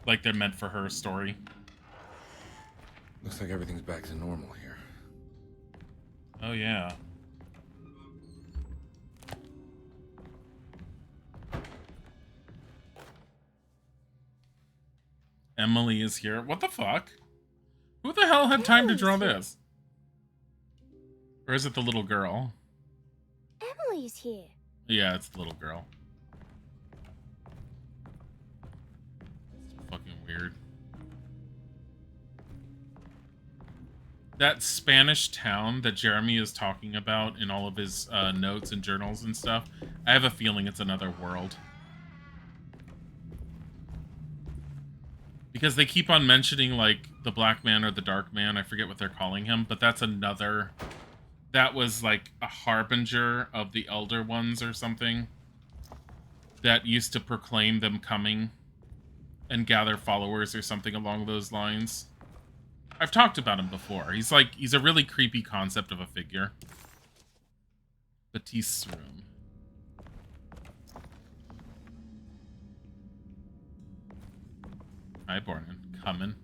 A: Like they're meant for her story.
B: Looks like everything's back to normal here.
A: Oh yeah. Emily is here. What the fuck? Who the hell had time to draw this? Or is it the little girl?
H: Emily's here.
A: Yeah, it's the little girl. It's fucking weird. That Spanish town that Jeremy is talking about in all of his notes and journals and stuff, I have a feeling it's another world. Because they keep on mentioning, like, the Black Man or the Dark Man. I forget what they're calling him, but that's another... That was, like, a harbinger of the Elder Ones or something. That used to proclaim them coming and gather followers or something along those lines. I've talked about him before. He's a really creepy concept of a figure. Batiste's room. Hi, Bornin. Coming.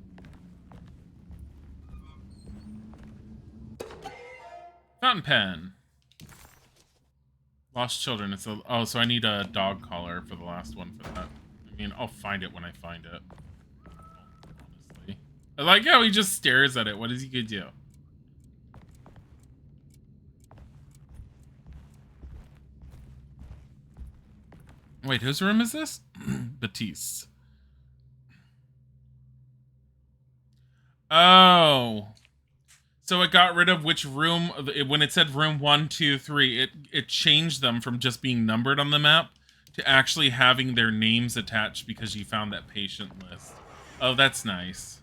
A: Fountain pen. Lost children. It's a. Oh, so I need a dog collar for the last one for that. I mean, I'll find it when I find it. Honestly, I like how he just stares at it. What is he gonna do? Wait, whose room is this? Batiste. Oh. So it got rid of which room, when it said room 1, 2, 3, it changed them from just being numbered on the map to actually having their names attached because you found that patient list. Oh, that's nice.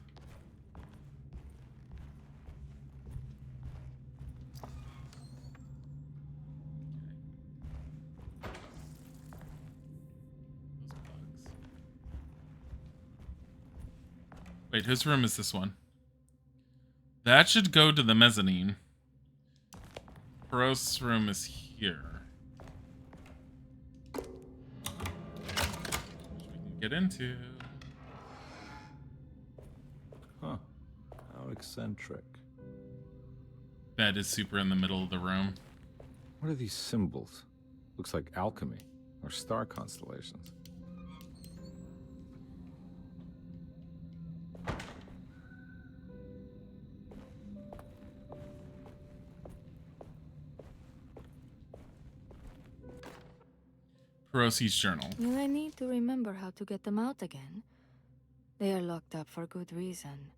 A: Wait, whose room is this one? That should go to the mezzanine. Perot's room is here. Which we can get into.
B: Huh. How eccentric.
A: Bed is super in the middle of the room.
B: What are these symbols? Looks like alchemy or star constellations.
A: Perosi's journal.
I: Will I need to remember how to get them out again? They are locked up for good reason.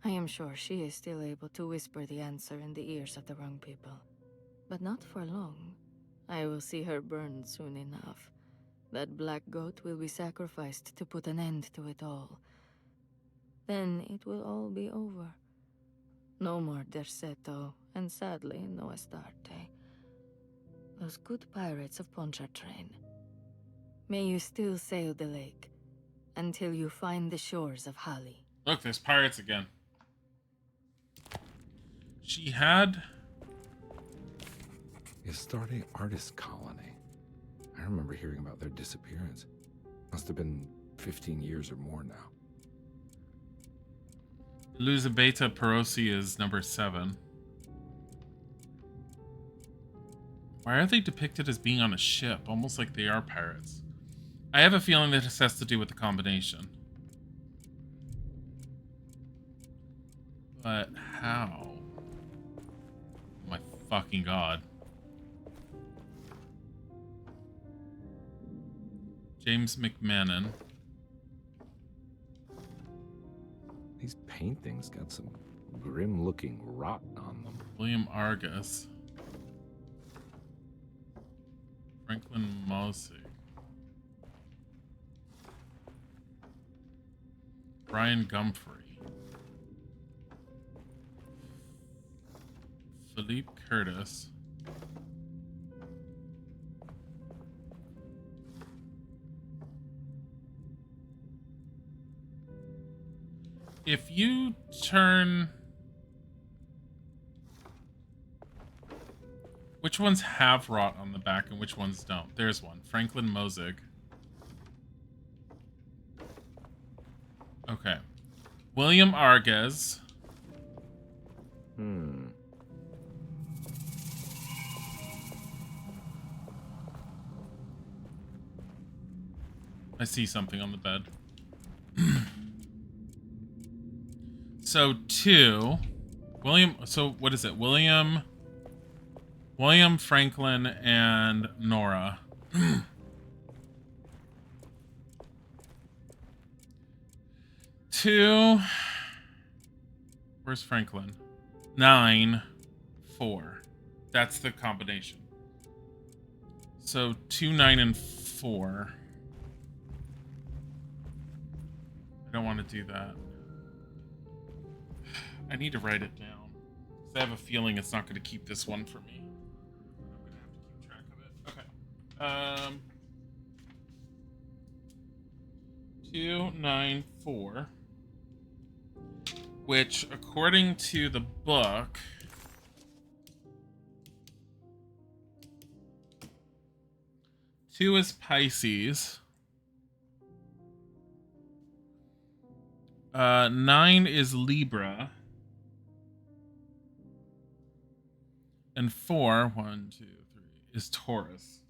I: I am sure she is still able to whisper the answer in the ears of the wrong people. But not for long. I will see her burned soon enough. That black goat will be sacrificed to put an end to it all. Then it will all be over. No more Derceto, and sadly, no Astarte. Those good pirates of Pontchartrain. May you still sail the lake until you find the shores of Hali.
A: Look, there's pirates again. She had...
B: The Astarte Artist Colony. I remember hearing about their disappearance. Must have been 15 years or more now.
A: Elizabeta Perosi is number 7. Why are they depicted as being on a ship? Almost like they are pirates. I have a feeling that this has to do with the combination. But how? Oh my fucking god. James McMahon.
B: These paintings got some grim-looking rot on them.
A: William Argus. Franklin Mosey. Brian Gumfrey. Philippe Curtis. If you turn... Which ones have rot on the back and which ones don't? There's one. Franklin Mosig. Okay. William Arguez. I see something on the bed. So 2. William, so what is it? William, Franklin, and Nora. 2. Where's Franklin? 9, 4. That's the combination. So 2, 9, and 4. I don't want to do that. I need to write it down. Because I have a feeling it's not going to keep this one for me. I'm going to have to keep track of it. Okay. 2, 9, 4. Which, according to the book... Two is Pisces. 9 is Libra. And 4, 1, 2, 3, is Taurus.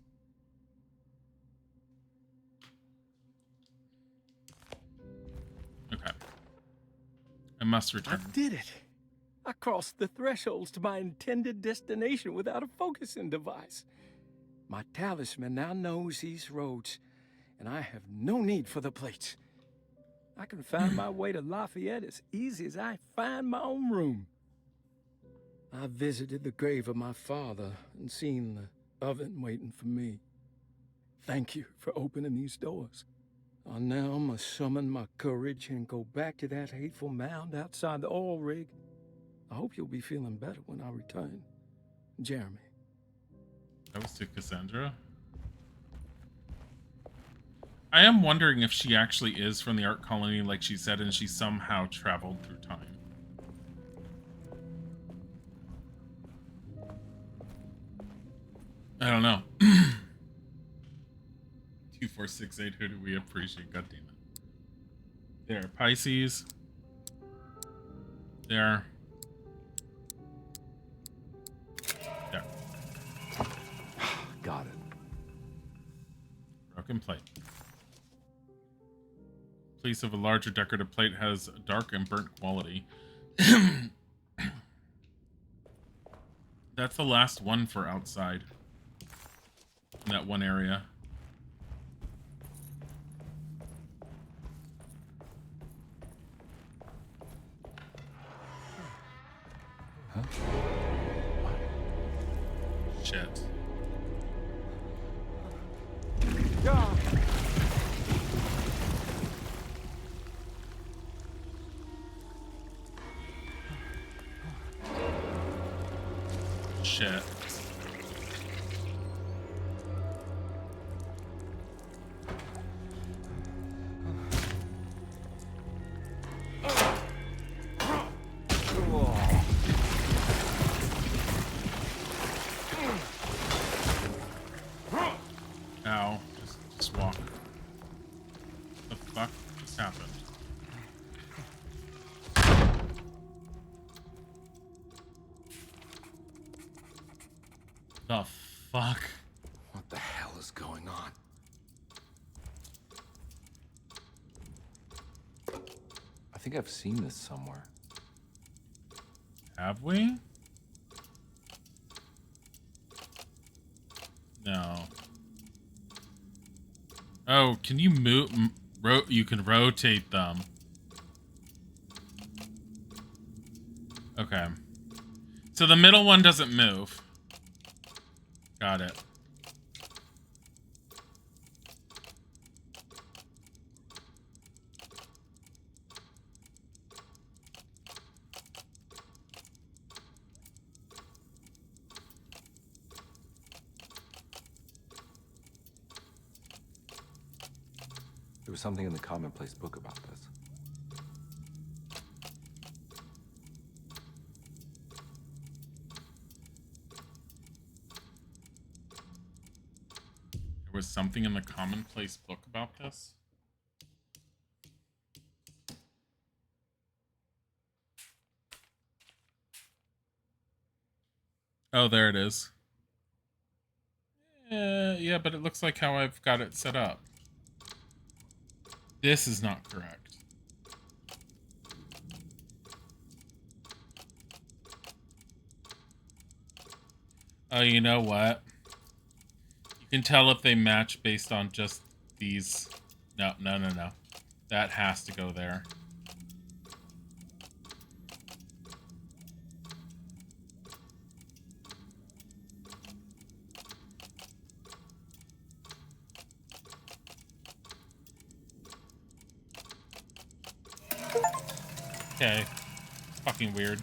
A: Okay. I must return.
K: I did it. I crossed the thresholds to my intended destination without a focusing device. My talisman now knows these roads, and I have no need for the plates. I can find my way to Lafayette as easy as I find my own room. I visited the grave of my father and seen the oven waiting for me. Thank you for opening these doors. I now must summon my courage and go back to that hateful mound outside the oil rig. I hope you'll be feeling better when I return. Jeremy.
A: That was to Cassandra. I am wondering if she actually is from the art colony like she said and she somehow traveled through time. I don't know. 2468, who do we appreciate? God damn it. There, Pisces. There. There.
B: Got it.
A: Broken plate. Piece of a larger decorative plate has a dark and burnt quality. That's the last one for outside. In that one area.
B: Huh?
A: Shit.
B: Yeah.
A: Shit. Ow. Just walk. What the fuck just happened? The fuck?
B: What the hell is going on? I think I've seen this somewhere.
A: Have we? No. Oh, can you move? You can rotate them. Okay. So the middle one doesn't move. Got it.
B: There was something in the commonplace book about this.
A: There was something in the commonplace book about this? Oh, there it is. Yeah, but it looks like how I've got it set up. This is not correct. Oh, you know what? You can tell if they match based on just these. No. That has to go there. Okay. Fucking weird.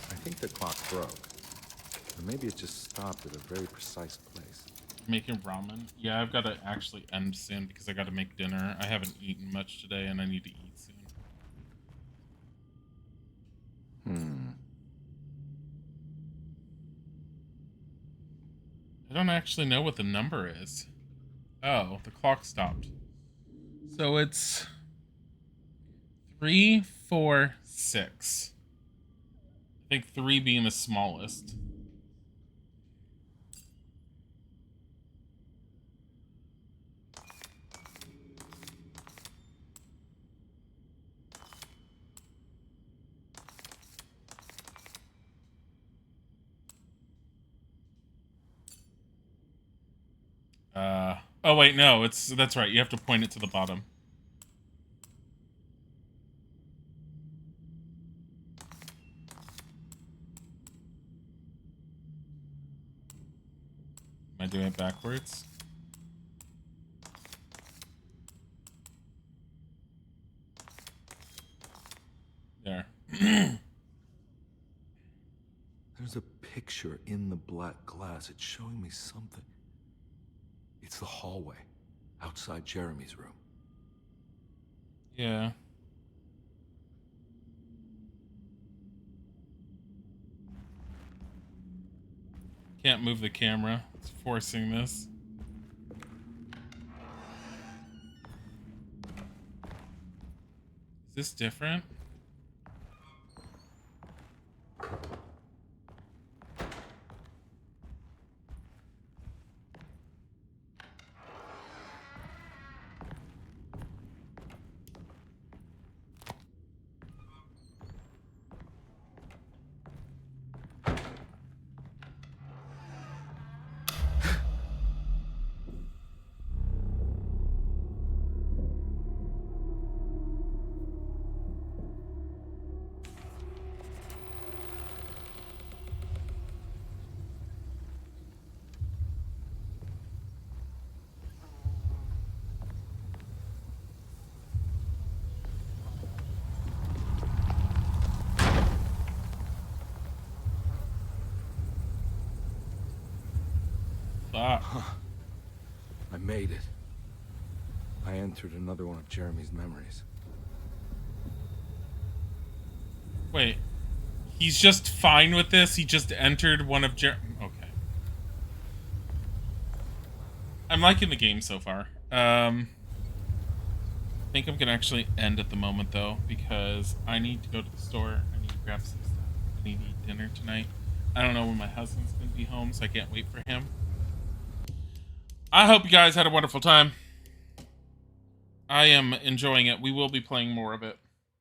B: I think the clock broke. Or maybe it just stopped at a very precise place.
A: Making ramen? Yeah, I've got to actually end soon because I got to make dinner. I haven't eaten much today and I need to eat soon. I don't actually know what the number is. Oh, the clock stopped. So it's 3, 4, 6. I think 3 being the smallest. Oh wait, no, that's right. You have to point it to the bottom. Am I doing it backwards? There.
B: There's a picture in the black glass. It's showing me something. It's the hallway outside Jeremy's room.
A: Yeah. Can't move the camera. It's forcing this. Is this different?
B: Huh. I made it. I entered another one of Jeremy's memories.
A: Wait. He's just fine with this? He just entered one of Okay. I'm liking the game so far. I think I'm gonna actually end at the moment though, because I need to go to the store. I need to grab some stuff. I need to eat dinner tonight. I don't know when my husband's gonna be home, so I can't wait for him. I hope you guys had a wonderful time. I am enjoying it. We will be playing more of it.